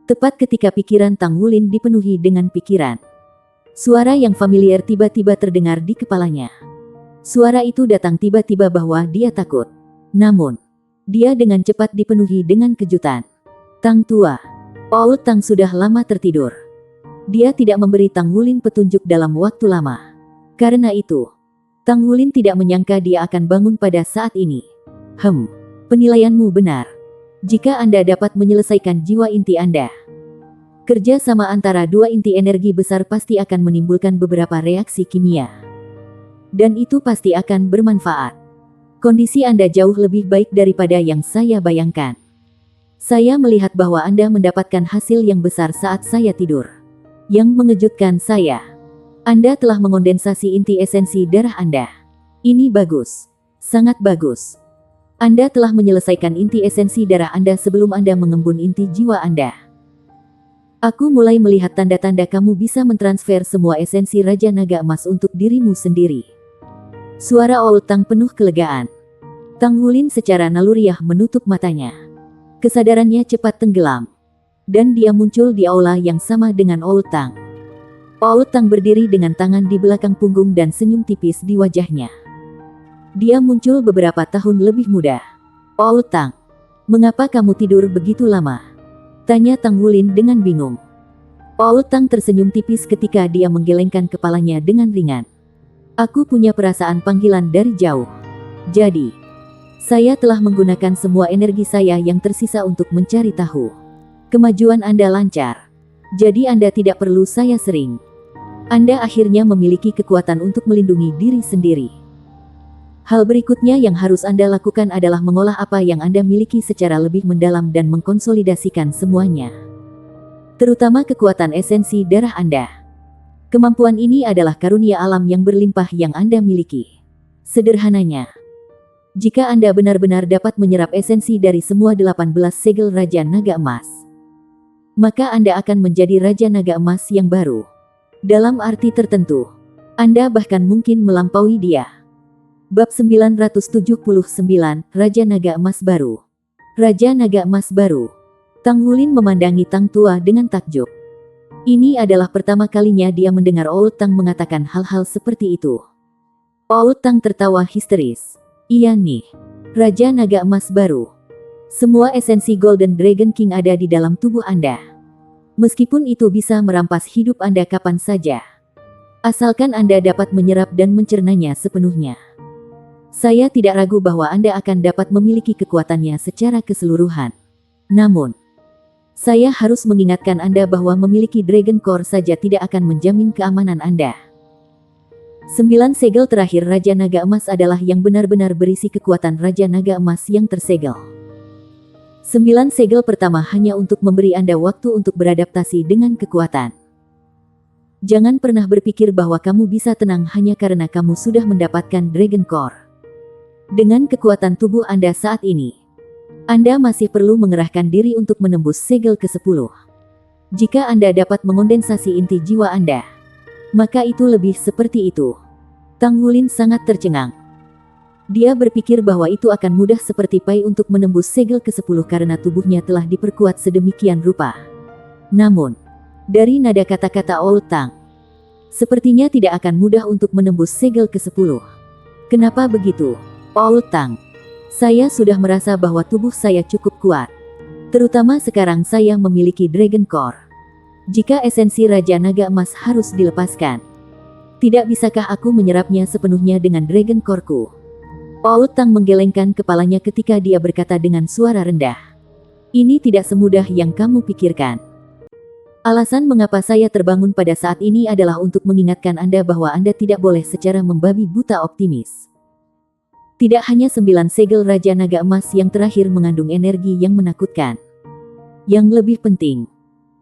Tepat ketika pikiran Tang Wulin dipenuhi dengan pikiran, suara yang familiar tiba-tiba terdengar di kepalanya. Suara itu datang tiba-tiba bahwa dia takut. Namun, dia dengan cepat dipenuhi dengan kejutan. Tang tua. Old Tang sudah lama tertidur. Dia tidak memberi Tang Wulin petunjuk dalam waktu lama. Karena itu, Tang Wulin tidak menyangka dia akan bangun pada saat ini. Penilaianmu benar. Jika Anda dapat menyelesaikan jiwa inti Anda, kerja sama antara dua inti energi besar pasti akan menimbulkan beberapa reaksi kimia. Dan itu pasti akan bermanfaat. Kondisi Anda jauh lebih baik daripada yang saya bayangkan. Saya melihat bahwa Anda mendapatkan hasil yang besar saat saya tidur. Yang mengejutkan saya, Anda telah mengondensasi inti esensi darah Anda. Ini bagus. Sangat bagus. Anda telah menyelesaikan inti esensi darah Anda sebelum Anda mengembun inti jiwa Anda. Aku mulai melihat tanda-tanda kamu bisa mentransfer semua esensi Raja Naga Emas untuk dirimu sendiri. Suara Old Tang penuh kelegaan. Tang Wulin secara naluriah menutup matanya. Kesadarannya cepat tenggelam. Dan dia muncul di aula yang sama dengan Old Tang. Old Tang berdiri dengan tangan di belakang punggung dan senyum tipis di wajahnya. Dia muncul beberapa tahun lebih muda. Old Tang, mengapa kamu tidur begitu lama? Tanya Tang Wulin dengan bingung. Old Tang tersenyum tipis ketika dia menggelengkan kepalanya dengan ringan. Aku punya perasaan panggilan dari jauh. Jadi, saya telah menggunakan semua energi saya yang tersisa untuk mencari tahu. Kemajuan Anda lancar. Jadi Anda tidak perlu saya sering. Anda akhirnya memiliki kekuatan untuk melindungi diri sendiri. Hal berikutnya yang harus Anda lakukan adalah mengolah apa yang Anda miliki secara lebih mendalam dan mengkonsolidasikan semuanya. Terutama kekuatan esensi darah Anda. Kemampuan ini adalah karunia alam yang berlimpah yang Anda miliki. Sederhananya, jika Anda benar-benar dapat menyerap esensi dari semua 18 segel Raja Naga Emas, maka Anda akan menjadi Raja Naga Emas yang baru. Dalam arti tertentu, Anda bahkan mungkin melampaui dia. Bab 979, Raja Naga Emas Baru. Raja Naga Emas Baru. Tang Wulin memandangi Tang tua dengan takjub. Ini adalah pertama kalinya dia mendengar Old Tang mengatakan hal-hal seperti itu. Old Tang tertawa histeris. Iya nih, Raja Naga Emas Baru. Semua esensi Golden Dragon King ada di dalam tubuh Anda. Meskipun itu bisa merampas hidup Anda kapan saja. Asalkan Anda dapat menyerap dan mencernanya sepenuhnya. Saya tidak ragu bahwa Anda akan dapat memiliki kekuatannya secara keseluruhan. Namun, saya harus mengingatkan Anda bahwa memiliki Dragon Core saja tidak akan menjamin keamanan Anda. 9 segel terakhir Raja Naga Emas adalah yang benar-benar berisi kekuatan Raja Naga Emas yang tersegel. 9 segel pertama hanya untuk memberi Anda waktu untuk beradaptasi dengan kekuatan. Jangan pernah berpikir bahwa kamu bisa tenang hanya karena kamu sudah mendapatkan Dragon Core. Dengan kekuatan tubuh Anda saat ini, Anda masih perlu mengerahkan diri untuk menembus segel ke-10. Jika Anda dapat mengondensasi inti jiwa Anda, maka itu lebih seperti itu. Tang Wulin sangat tercengang. Dia berpikir bahwa itu akan mudah seperti pai untuk menembus segel ke-10 karena tubuhnya telah diperkuat sedemikian rupa. Namun, dari nada kata-kata Old Tang, sepertinya tidak akan mudah untuk menembus segel ke-10. Kenapa begitu? Old Tang, saya sudah merasa bahwa tubuh saya cukup kuat. Terutama sekarang saya memiliki Dragon Core. Jika esensi Raja Naga Emas harus dilepaskan, tidak bisakah aku menyerapnya sepenuhnya dengan Dragon Core-ku? Old Tang menggelengkan kepalanya ketika dia berkata dengan suara rendah. Ini tidak semudah yang kamu pikirkan. Alasan mengapa saya terbangun pada saat ini adalah untuk mengingatkan Anda bahwa Anda tidak boleh secara membabi buta optimis. Tidak hanya 9 segel Raja Naga Emas yang terakhir mengandung energi yang menakutkan. Yang lebih penting,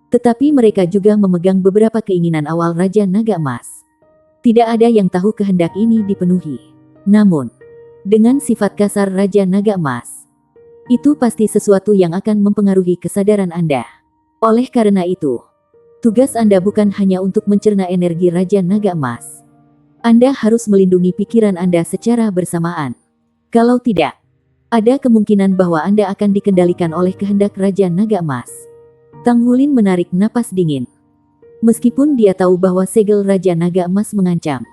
tetapi mereka juga memegang beberapa keinginan awal Raja Naga Emas. Tidak ada yang tahu kehendak ini dipenuhi. Namun, dengan sifat kasar Raja Naga Emas, itu pasti sesuatu yang akan mempengaruhi kesadaran Anda. Oleh karena itu, tugas Anda bukan hanya untuk mencerna energi Raja Naga Emas. Anda harus melindungi pikiran Anda secara bersamaan. Kalau tidak, ada kemungkinan bahwa Anda akan dikendalikan oleh kehendak Raja Naga Emas. Tang Wulin menarik napas dingin. Meskipun dia tahu bahwa segel Raja Naga Emas mengancam,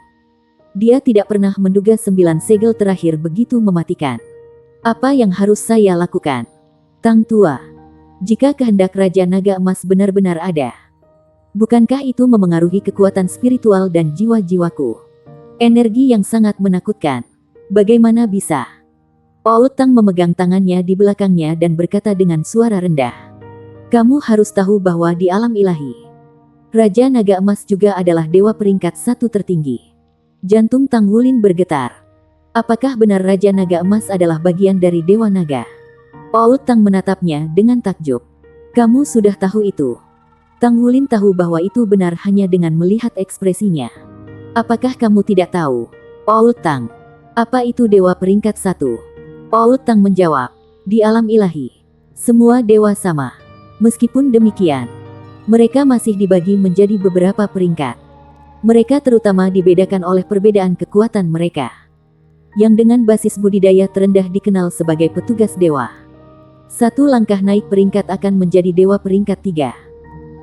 dia tidak pernah menduga 9 segel terakhir begitu mematikan. Apa yang harus saya lakukan? Tang Tua, jika kehendak Raja Naga Emas benar-benar ada, bukankah itu memengaruhi kekuatan spiritual dan jiwa-jiwaku? Energi yang sangat menakutkan. Bagaimana bisa? Oud Tang memegang tangannya di belakangnya dan berkata dengan suara rendah. Kamu harus tahu bahwa di alam ilahi, Raja Naga Emas juga adalah dewa peringkat 1 tertinggi. Jantung Tang Wulin bergetar. Apakah benar Raja Naga Emas adalah bagian dari Dewa Naga? Oud Tang menatapnya dengan takjub. Kamu sudah tahu itu. Tang Wulin tahu bahwa itu benar hanya dengan melihat ekspresinya. Apakah kamu tidak tahu? Oud Tang. Apa itu dewa peringkat 1? Oud Tang menjawab. Di alam ilahi, semua dewa sama. Meskipun demikian, mereka masih dibagi menjadi beberapa peringkat. Mereka terutama dibedakan oleh perbedaan kekuatan mereka, yang dengan basis budidaya terendah dikenal sebagai petugas dewa. Satu langkah naik peringkat akan menjadi dewa peringkat 3,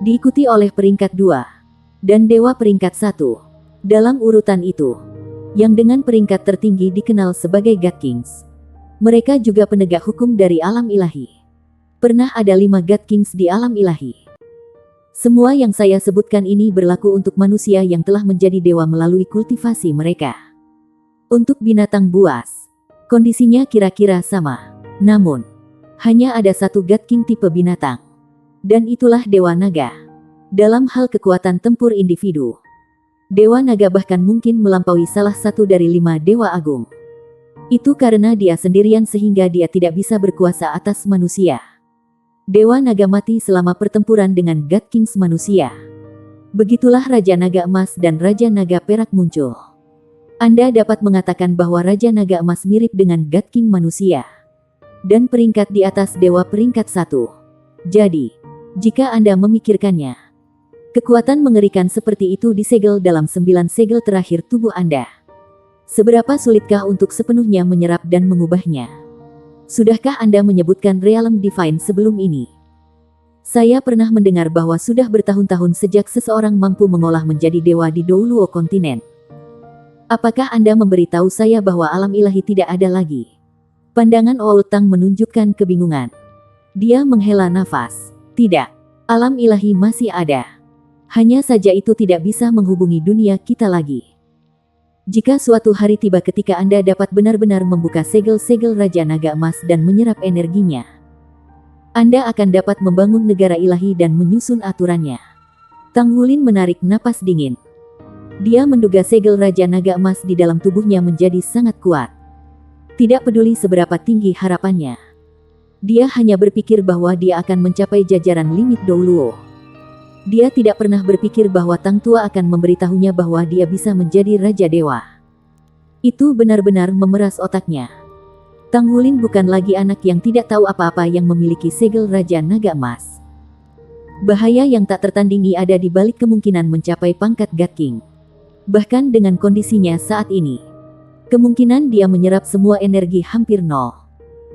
diikuti oleh peringkat 2, dan dewa peringkat 1. Dalam urutan itu, yang dengan peringkat tertinggi dikenal sebagai God Kings. Mereka juga penegak hukum dari alam ilahi. Pernah ada 5 God Kings di alam ilahi. Semua yang saya sebutkan ini berlaku untuk manusia yang telah menjadi dewa melalui kultivasi mereka. Untuk binatang buas, kondisinya kira-kira sama. Namun, hanya ada satu God King tipe binatang. Dan itulah Dewa Naga. Dalam hal kekuatan tempur individu, Dewa Naga bahkan mungkin melampaui salah satu dari 5 Dewa Agung. Itu karena dia sendirian sehingga dia tidak bisa berkuasa atas manusia. Dewa Naga mati selama pertempuran dengan God Kings manusia. Begitulah Raja Naga Emas dan Raja Naga Perak muncul. Anda dapat mengatakan bahwa Raja Naga Emas mirip dengan God King manusia, dan peringkat di atas Dewa peringkat 1. Jadi, jika Anda memikirkannya, kekuatan mengerikan seperti itu disegel dalam 9 segel terakhir tubuh Anda. Seberapa sulitkah untuk sepenuhnya menyerap dan mengubahnya? Sudahkah Anda menyebutkan realm divine sebelum ini? Saya pernah mendengar bahwa sudah bertahun-tahun sejak seseorang mampu mengolah menjadi dewa di Douluo kontinen. Apakah Anda memberitahu saya bahwa alam ilahi tidak ada lagi? Pandangan Oud Tang menunjukkan kebingungan. Dia menghela nafas. Tidak, alam ilahi masih ada. Hanya saja itu tidak bisa menghubungi dunia kita lagi. Jika suatu hari tiba ketika Anda dapat benar-benar membuka segel-segel Raja Naga Emas dan menyerap energinya, Anda akan dapat membangun negara ilahi dan menyusun aturannya. Tang Wulin menarik napas dingin. Dia menduga segel Raja Naga Emas di dalam tubuhnya menjadi sangat kuat. Tidak peduli seberapa tinggi harapannya, dia hanya berpikir bahwa dia akan mencapai jajaran limit Douluo. Dia tidak pernah berpikir bahwa Tang Tua akan memberitahunya bahwa dia bisa menjadi Raja Dewa. Itu benar-benar memeras otaknya. Tang Wulin bukan lagi anak yang tidak tahu apa-apa yang memiliki segel Raja Naga Emas. Bahaya yang tak tertandingi ada di balik kemungkinan mencapai pangkat God King. Bahkan dengan kondisinya saat ini, kemungkinan dia menyerap semua energi hampir nol.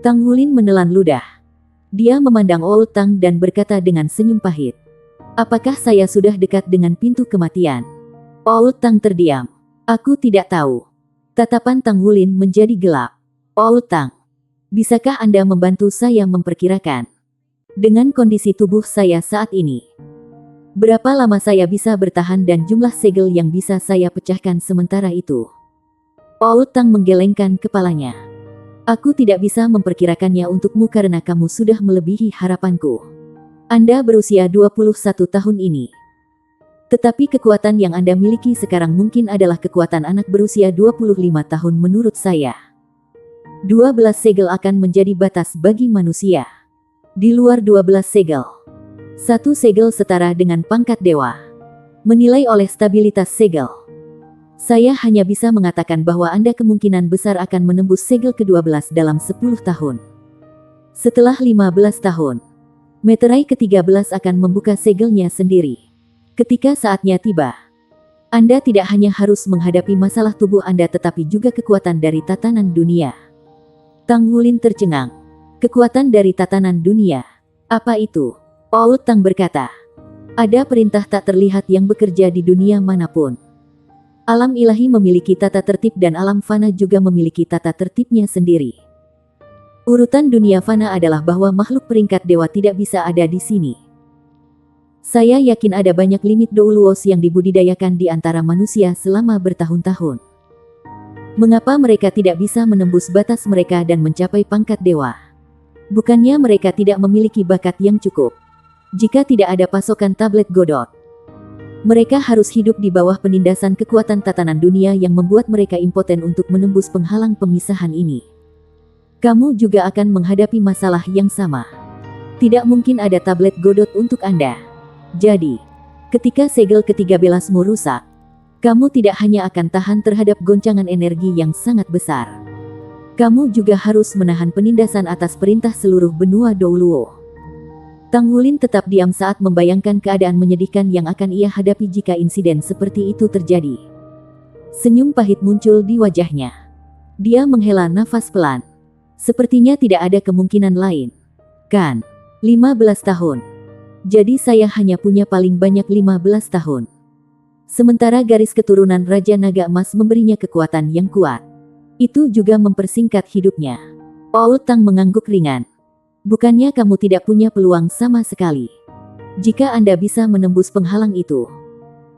Tang Wulin menelan ludah. Dia memandang Oud Tang dan berkata dengan senyum pahit. Apakah saya sudah dekat dengan pintu kematian? Oud Tang terdiam. Aku tidak tahu. Tatapan Tang Wulin menjadi gelap. Oud Tang, bisakah Anda membantu saya memperkirakan? Dengan kondisi tubuh saya saat ini, berapa lama saya bisa bertahan dan jumlah segel yang bisa saya pecahkan sementara itu? Oud Tang menggelengkan kepalanya. Aku tidak bisa memperkirakannya untukmu karena kamu sudah melebihi harapanku. Anda berusia 21 tahun ini. Tetapi kekuatan yang Anda miliki sekarang mungkin adalah kekuatan anak berusia 25 tahun menurut saya. 12 segel akan menjadi batas bagi manusia. Di luar 12 segel, 1 segel setara dengan pangkat dewa. Menilai oleh stabilitas segel, saya hanya bisa mengatakan bahwa Anda kemungkinan besar akan menembus segel ke-12 dalam 10 tahun. Setelah 15 tahun, Meterai ke-13 akan membuka segelnya sendiri. Ketika saatnya tiba, Anda tidak hanya harus menghadapi masalah tubuh Anda tetapi juga kekuatan dari tatanan dunia. Tang Wulin tercengang. Kekuatan dari tatanan dunia. Apa itu? Oud Tang berkata. Ada perintah tak terlihat yang bekerja di dunia manapun. Alam ilahi memiliki tata tertib dan alam fana juga memiliki tata tertibnya sendiri. Urutan dunia fana adalah bahwa makhluk peringkat dewa tidak bisa ada di sini. Saya yakin ada banyak limit Douluos yang dibudidayakan di antara manusia selama bertahun-tahun. Mengapa mereka tidak bisa menembus batas mereka dan mencapai pangkat dewa? Bukannya mereka tidak memiliki bakat yang cukup? Jika tidak ada pasokan tablet Godot, mereka harus hidup di bawah penindasan kekuatan tatanan dunia yang membuat mereka impoten untuk menembus penghalang pemisahan ini. Kamu juga akan menghadapi masalah yang sama. Tidak mungkin ada tablet Godot untuk Anda. Jadi, ketika segel ke-13mu rusak, kamu tidak hanya akan tahan terhadap goncangan energi yang sangat besar. Kamu juga harus menahan penindasan atas perintah seluruh benua Douluo. Tang Wulin tetap diam saat membayangkan keadaan menyedihkan yang akan ia hadapi jika insiden seperti itu terjadi. Senyum pahit muncul di wajahnya. Dia menghela nafas pelan. Sepertinya tidak ada kemungkinan lain. Kan? 15 tahun. Jadi saya hanya punya paling banyak 15 tahun. Sementara garis keturunan Raja Naga Emas memberinya kekuatan yang kuat. Itu juga mempersingkat hidupnya. Oud Tang mengangguk ringan. Bukannya kamu tidak punya peluang sama sekali. Jika Anda bisa menembus penghalang itu,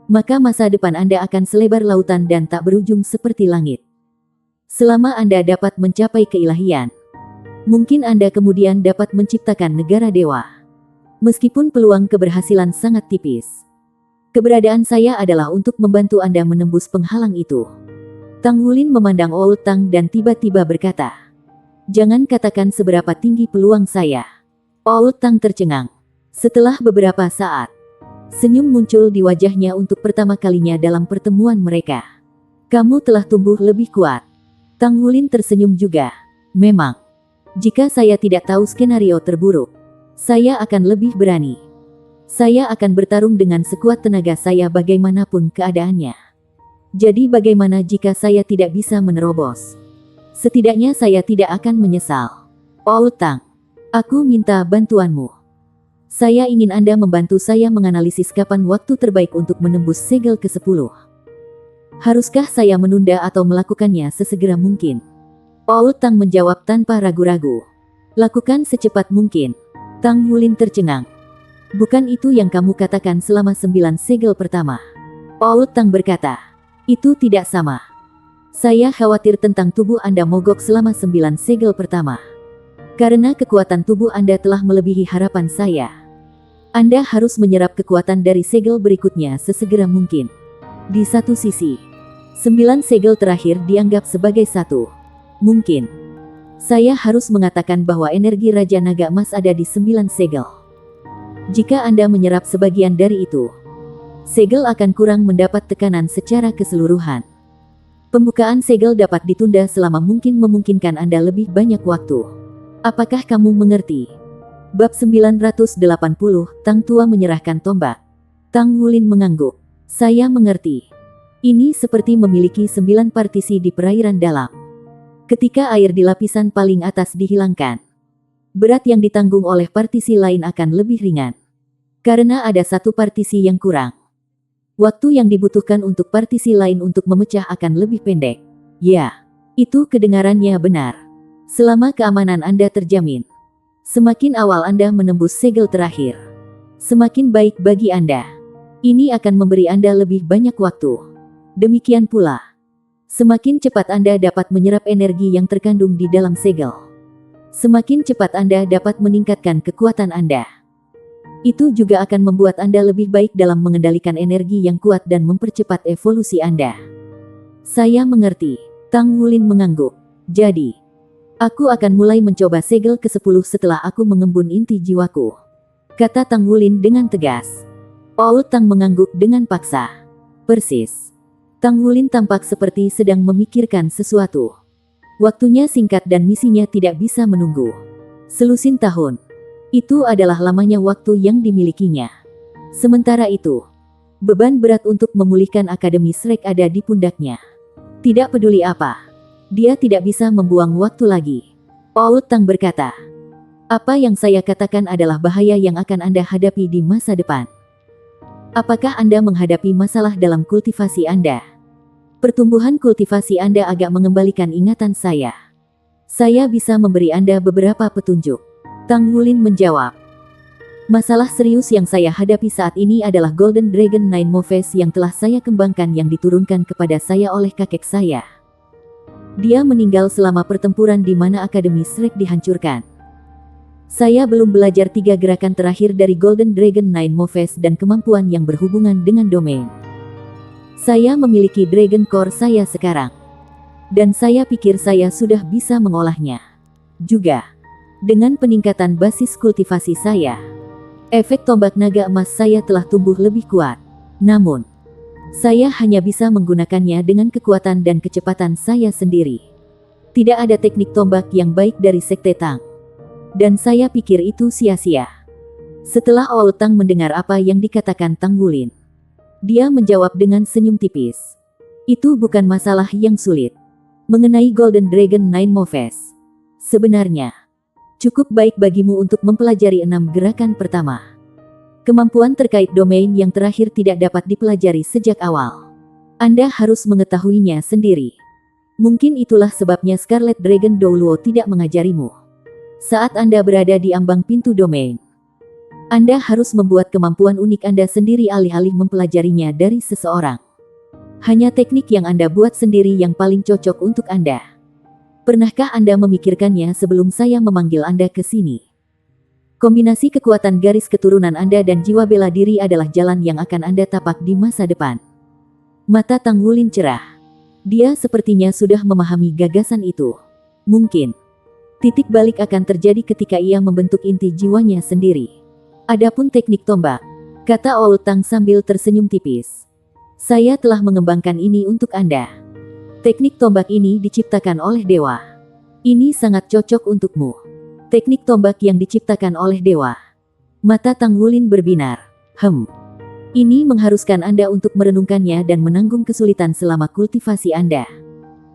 maka masa depan Anda akan selebar lautan dan tak berujung seperti langit. Selama Anda dapat mencapai keilahian, mungkin Anda kemudian dapat menciptakan negara dewa. Meskipun peluang keberhasilan sangat tipis, keberadaan saya adalah untuk membantu Anda menembus penghalang itu. Tang Wulin memandang Oud Tang dan tiba-tiba berkata, "Jangan katakan seberapa tinggi peluang saya." Oud Tang tercengang. Setelah beberapa saat, senyum muncul di wajahnya untuk pertama kalinya dalam pertemuan mereka. "Kamu telah tumbuh lebih kuat." Tang Wulin tersenyum juga. "Memang, jika saya tidak tahu skenario terburuk, saya akan lebih berani. Saya akan bertarung dengan sekuat tenaga saya bagaimanapun keadaannya. Jadi bagaimana jika saya tidak bisa menerobos? Setidaknya saya tidak akan menyesal." Oud Tang, aku minta bantuanmu. Saya ingin Anda membantu saya menganalisis kapan waktu terbaik untuk menembus segel ke-10. Haruskah saya menunda atau melakukannya sesegera mungkin? Oud Tang menjawab tanpa ragu-ragu. "Lakukan secepat mungkin." Tang Wulin tercengang. "Bukan itu yang kamu katakan selama 9 segel pertama?" Oud Tang berkata, "Itu tidak sama. Saya khawatir tentang tubuh Anda mogok selama 9 segel pertama. Karena kekuatan tubuh Anda telah melebihi harapan saya. Anda harus menyerap kekuatan dari segel berikutnya sesegera mungkin." Di satu sisi, 9 segel terakhir dianggap sebagai satu. Mungkin. Saya harus mengatakan bahwa energi Raja Naga Emas ada di 9 segel. Jika Anda menyerap sebagian dari itu, segel akan kurang mendapat tekanan secara keseluruhan. Pembukaan segel dapat ditunda selama mungkin memungkinkan Anda lebih banyak waktu. Apakah kamu mengerti? Bab 980, Tang Tua menyerahkan tombak. Tang Wulin mengangguk. "Saya mengerti. Ini seperti memiliki 9 partisi di perairan dalam. Ketika air di lapisan paling atas dihilangkan, berat yang ditanggung oleh partisi lain akan lebih ringan. Karena ada satu partisi yang kurang, waktu yang dibutuhkan untuk partisi lain untuk memecah akan lebih pendek." "Ya, itu kedengarannya benar. Selama keamanan Anda terjamin, semakin awal Anda menembus segel terakhir, semakin baik bagi Anda. Ini akan memberi Anda lebih banyak waktu. Demikian pula, semakin cepat Anda dapat menyerap energi yang terkandung di dalam segel, semakin cepat Anda dapat meningkatkan kekuatan Anda. Itu juga akan membuat Anda lebih baik dalam mengendalikan energi yang kuat dan mempercepat evolusi Anda." "Saya mengerti." Tang Wulin mengangguk. "Jadi, aku akan mulai mencoba segel ke-10 setelah aku mengembun inti jiwaku," kata Tang Wulin dengan tegas. Oud Tang mengangguk dengan paksa. "Persis." Tang Wulin tampak seperti sedang memikirkan sesuatu. Waktunya singkat dan misinya tidak bisa menunggu. Selusin tahun. Itu adalah lamanya waktu yang dimilikinya. Sementara itu, beban berat untuk memulihkan Akademi Shrek ada di pundaknya. Tidak peduli apa, dia tidak bisa membuang waktu lagi. Old Tang berkata, apa yang saya katakan adalah bahaya yang akan Anda hadapi di masa depan. Apakah Anda menghadapi masalah dalam kultivasi Anda? Pertumbuhan kultivasi Anda agak mengembalikan ingatan saya. Saya bisa memberi Anda beberapa petunjuk. Tang Wulin menjawab. Masalah serius yang saya hadapi saat ini adalah Golden Dragon Nine Moves yang telah saya kembangkan yang diturunkan kepada saya oleh kakek saya. Dia meninggal selama pertempuran di mana Akademi Shrek dihancurkan. Saya belum belajar 3 gerakan terakhir dari Golden Dragon Nine Moves dan kemampuan yang berhubungan dengan domain. Saya memiliki Dragon Core saya sekarang. Dan saya pikir saya sudah bisa mengolahnya. Juga, dengan peningkatan basis kultivasi saya, efek tombak naga emas saya telah tumbuh lebih kuat. Namun, saya hanya bisa menggunakannya dengan kekuatan dan kecepatan saya sendiri. Tidak ada teknik tombak yang baik dari Sekte Tang. Dan saya pikir itu sia-sia. Setelah Old Tang mendengar apa yang dikatakan Tang Wulin, dia menjawab dengan senyum tipis. Itu bukan masalah yang sulit. Mengenai Golden Dragon Nine Moves, sebenarnya cukup baik bagimu untuk mempelajari 6 gerakan pertama. Kemampuan terkait domain yang terakhir tidak dapat dipelajari sejak awal. Anda harus mengetahuinya sendiri. Mungkin itulah sebabnya Scarlet Dragon Douluo tidak mengajarimu. Saat Anda berada di ambang pintu domain, Anda harus membuat kemampuan unik Anda sendiri alih-alih mempelajarinya dari seseorang. Hanya teknik yang Anda buat sendiri yang paling cocok untuk Anda. Pernahkah Anda memikirkannya sebelum saya memanggil Anda ke sini? Kombinasi kekuatan garis keturunan Anda dan jiwa bela diri adalah jalan yang akan Anda tapak di masa depan. Mata Tang Wulin cerah. Dia sepertinya sudah memahami gagasan itu. Mungkin titik balik akan terjadi ketika ia membentuk inti jiwanya sendiri. Adapun teknik tombak, kata Old Tang sambil tersenyum tipis. Saya telah mengembangkan ini untuk Anda. Teknik tombak ini diciptakan oleh dewa. Ini sangat cocok untukmu. Teknik tombak yang diciptakan oleh dewa. Mata Tang Wulin berbinar. Ini mengharuskan Anda untuk merenungkannya dan menanggung kesulitan selama kultivasi Anda.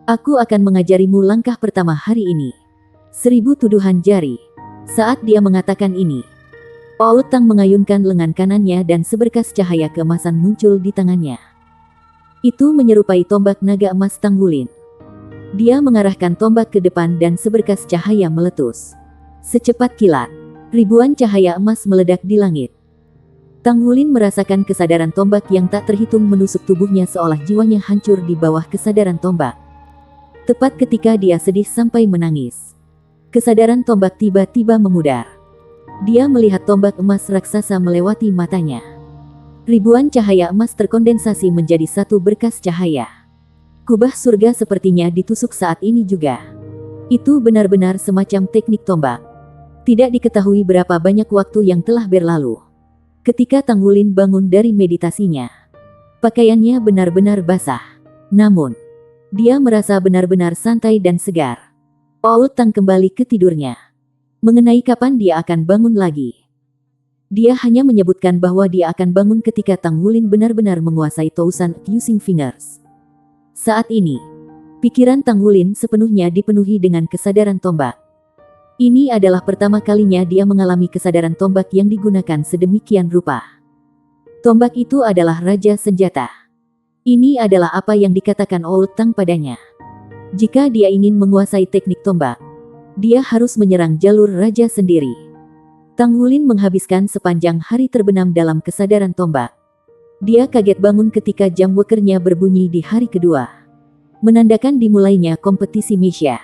Aku akan mengajarimu langkah pertama hari ini. 1000 tuduhan jari. Saat dia mengatakan ini, Old Tang mengayunkan lengan kanannya dan seberkas cahaya keemasan muncul di tangannya. Itu menyerupai tombak naga emas Tang Wulin. Dia mengarahkan tombak ke depan dan seberkas cahaya meletus. Secepat kilat, ribuan cahaya emas meledak di langit. Tang Wulin merasakan kesadaran tombak yang tak terhitung menusuk tubuhnya seolah jiwanya hancur di bawah kesadaran tombak. Tepat ketika dia sedih sampai menangis, kesadaran tombak tiba-tiba memudar. Dia melihat tombak emas raksasa melewati matanya. Ribuan cahaya emas terkondensasi menjadi satu berkas cahaya. Kubah surga sepertinya ditusuk saat ini juga. Itu benar-benar semacam teknik tombak. Tidak diketahui berapa banyak waktu yang telah berlalu. Ketika Tang Wulin bangun dari meditasinya, pakaiannya benar-benar basah. Namun, dia merasa benar-benar santai dan segar. Old Tang kembali ke tidurnya. Mengenai kapan dia akan bangun lagi, dia hanya menyebutkan bahwa dia akan bangun ketika Tang Wulin benar-benar menguasai Thousand Accusing Fingers. Saat ini, pikiran Tang Wulin sepenuhnya dipenuhi dengan kesadaran tombak. Ini adalah pertama kalinya dia mengalami kesadaran tombak yang digunakan sedemikian rupa. Tombak itu adalah Raja Senjata. Ini adalah apa yang dikatakan Old Tang padanya. Jika dia ingin menguasai teknik tombak, dia harus menyerang jalur raja sendiri. Tang Wulin menghabiskan sepanjang hari terbenam dalam kesadaran tombak. Dia kaget bangun ketika jam wekernya berbunyi di hari kedua, menandakan dimulainya kompetisi Misha.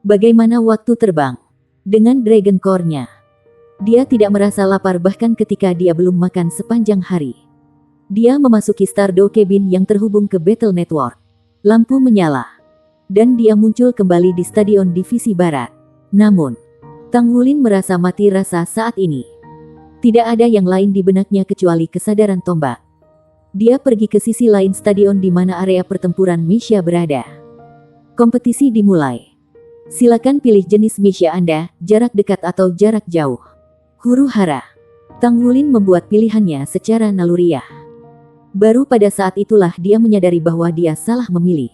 Bagaimana waktu terbang dengan Dragon Core-nya? Dia tidak merasa lapar bahkan ketika dia belum makan sepanjang hari. Dia memasuki Stardow Cabin yang terhubung ke Battle Network. Lampu menyala, dan dia muncul kembali di Stadion Divisi Barat. Namun, Tang Wulin merasa mati rasa saat ini. Tidak ada yang lain di benaknya kecuali kesadaran tombak. Dia pergi ke sisi lain stadion di mana area pertempuran Misha berada. Kompetisi dimulai. Silakan pilih jenis Misha Anda, jarak dekat atau jarak jauh. Huru-hara. Tang Wulin membuat pilihannya secara naluriah. Baru pada saat itulah dia menyadari bahwa dia salah memilih.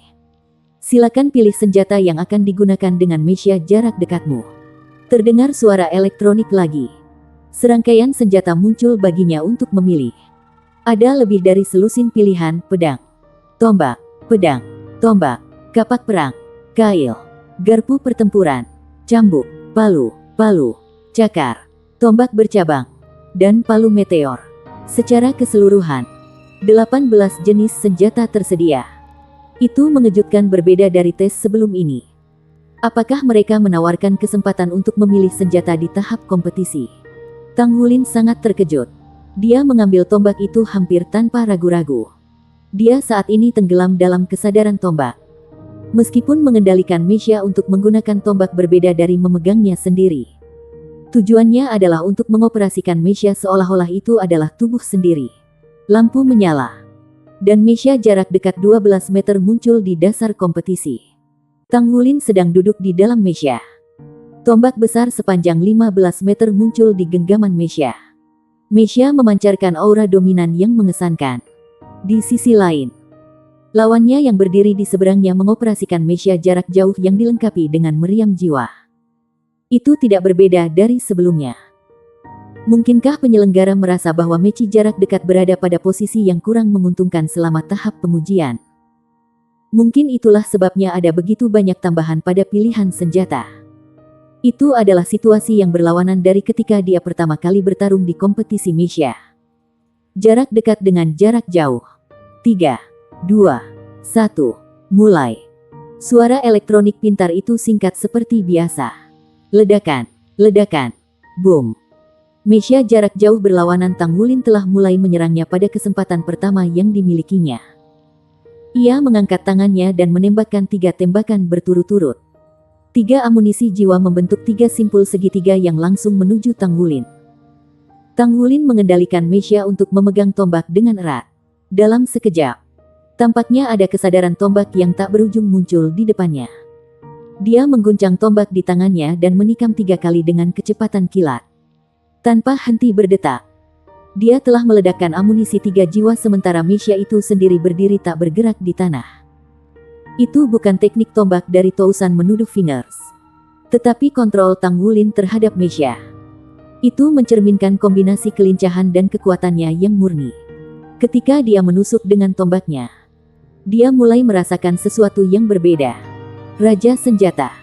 Silakan pilih senjata yang akan digunakan dengan mesia jarak dekatmu. Terdengar suara elektronik lagi. Serangkaian senjata muncul baginya untuk memilih. Ada lebih dari selusin pilihan: pedang, tombak, pedang, tombak, kapak perang, kail, garpu pertempuran, cambuk, palu, cakar, tombak bercabang, dan palu meteor. Secara keseluruhan, 18 jenis senjata tersedia. Itu mengejutkan, berbeda dari tes sebelum ini. Apakah mereka menawarkan kesempatan untuk memilih senjata di tahap kompetisi? Tang Wulin sangat terkejut. Dia mengambil tombak itu hampir tanpa ragu-ragu. Dia saat ini tenggelam dalam kesadaran tombak. Meskipun mengendalikan mesia untuk menggunakan tombak berbeda dari memegangnya sendiri. Tujuannya adalah untuk mengoperasikan mesia seolah-olah itu adalah tubuh sendiri. Lampu menyala. Dan mesia jarak dekat 12 meter muncul di dasar kompetisi. Tang Wulin sedang duduk di dalam mesia. Tombak besar sepanjang 15 meter muncul di genggaman mesia. Mesia memancarkan aura dominan yang mengesankan. Di sisi lain, lawannya yang berdiri di seberangnya mengoperasikan mesia jarak jauh yang dilengkapi dengan meriam jiwa. Itu tidak berbeda dari sebelumnya. Mungkinkah penyelenggara merasa bahwa meci jarak dekat berada pada posisi yang kurang menguntungkan selama tahap pengujian? Mungkin itulah sebabnya ada begitu banyak tambahan pada pilihan senjata. Itu adalah situasi yang berlawanan dari ketika dia pertama kali bertarung di kompetisi mesia. Jarak dekat dengan jarak jauh. 3, 2, 1, mulai. Suara elektronik pintar itu singkat seperti biasa. Ledakan, ledakan, boom. Mesia jarak jauh berlawanan. Tang Wulin telah mulai menyerangnya pada kesempatan pertama yang dimilikinya. Ia mengangkat tangannya dan menembakkan 3 tembakan berturut-turut. 3 amunisi jiwa membentuk 3 simpul segitiga yang langsung menuju Tang Wulin. Tang Wulin mengendalikan mesia untuk memegang tombak dengan erat. Dalam sekejap, tampaknya ada kesadaran tombak yang tak berujung muncul di depannya. Dia mengguncang tombak di tangannya dan menikam 3 kali dengan kecepatan kilat. Tanpa henti berdetak, dia telah meledakkan amunisi 3 jiwa sementara mesia itu sendiri berdiri tak bergerak di tanah. Itu bukan teknik tombak dari Tousan menuduh Fingers, tetapi kontrol Tang Wulin terhadap mesia. Itu mencerminkan kombinasi kelincahan dan kekuatannya yang murni. Ketika dia menusuk dengan tombaknya, dia mulai merasakan sesuatu yang berbeda. Raja senjata,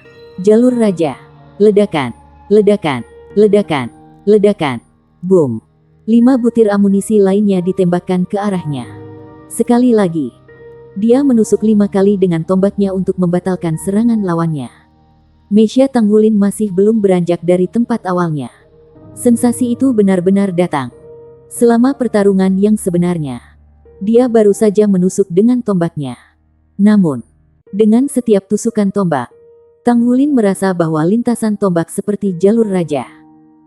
jalur raja, ledakan, ledakan, ledakan. Ledakan, boom. 5 butir amunisi lainnya ditembakkan ke arahnya. Sekali lagi, dia menusuk 5 kali dengan tombaknya untuk membatalkan serangan lawannya. Mesia Tang Wulin masih belum beranjak dari tempat awalnya. Sensasi itu benar-benar datang. Selama pertarungan yang sebenarnya, dia baru saja menusuk dengan tombaknya. Namun, dengan setiap tusukan tombak, Tang Wulin merasa bahwa lintasan tombak seperti jalur raja.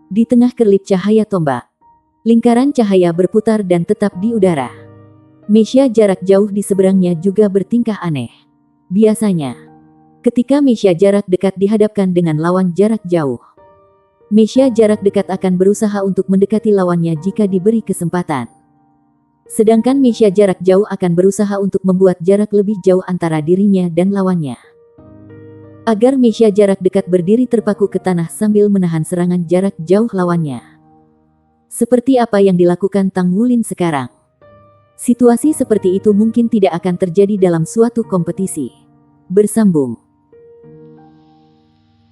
Di tengah kerlip cahaya tombak, lingkaran cahaya berputar dan tetap di udara. Mesia jarak jauh di seberangnya juga bertingkah aneh. Biasanya, ketika mesia jarak dekat dihadapkan dengan lawan jarak jauh, mesia jarak dekat akan berusaha untuk mendekati lawannya jika diberi kesempatan. Sedangkan mesia jarak jauh akan berusaha untuk membuat jarak lebih jauh antara dirinya dan lawannya. Agar mesia jarak dekat berdiri terpaku ke tanah sambil menahan serangan jarak jauh lawannya. Seperti apa yang dilakukan Tang Wulin sekarang. Situasi seperti itu mungkin tidak akan terjadi dalam suatu kompetisi. Bersambung.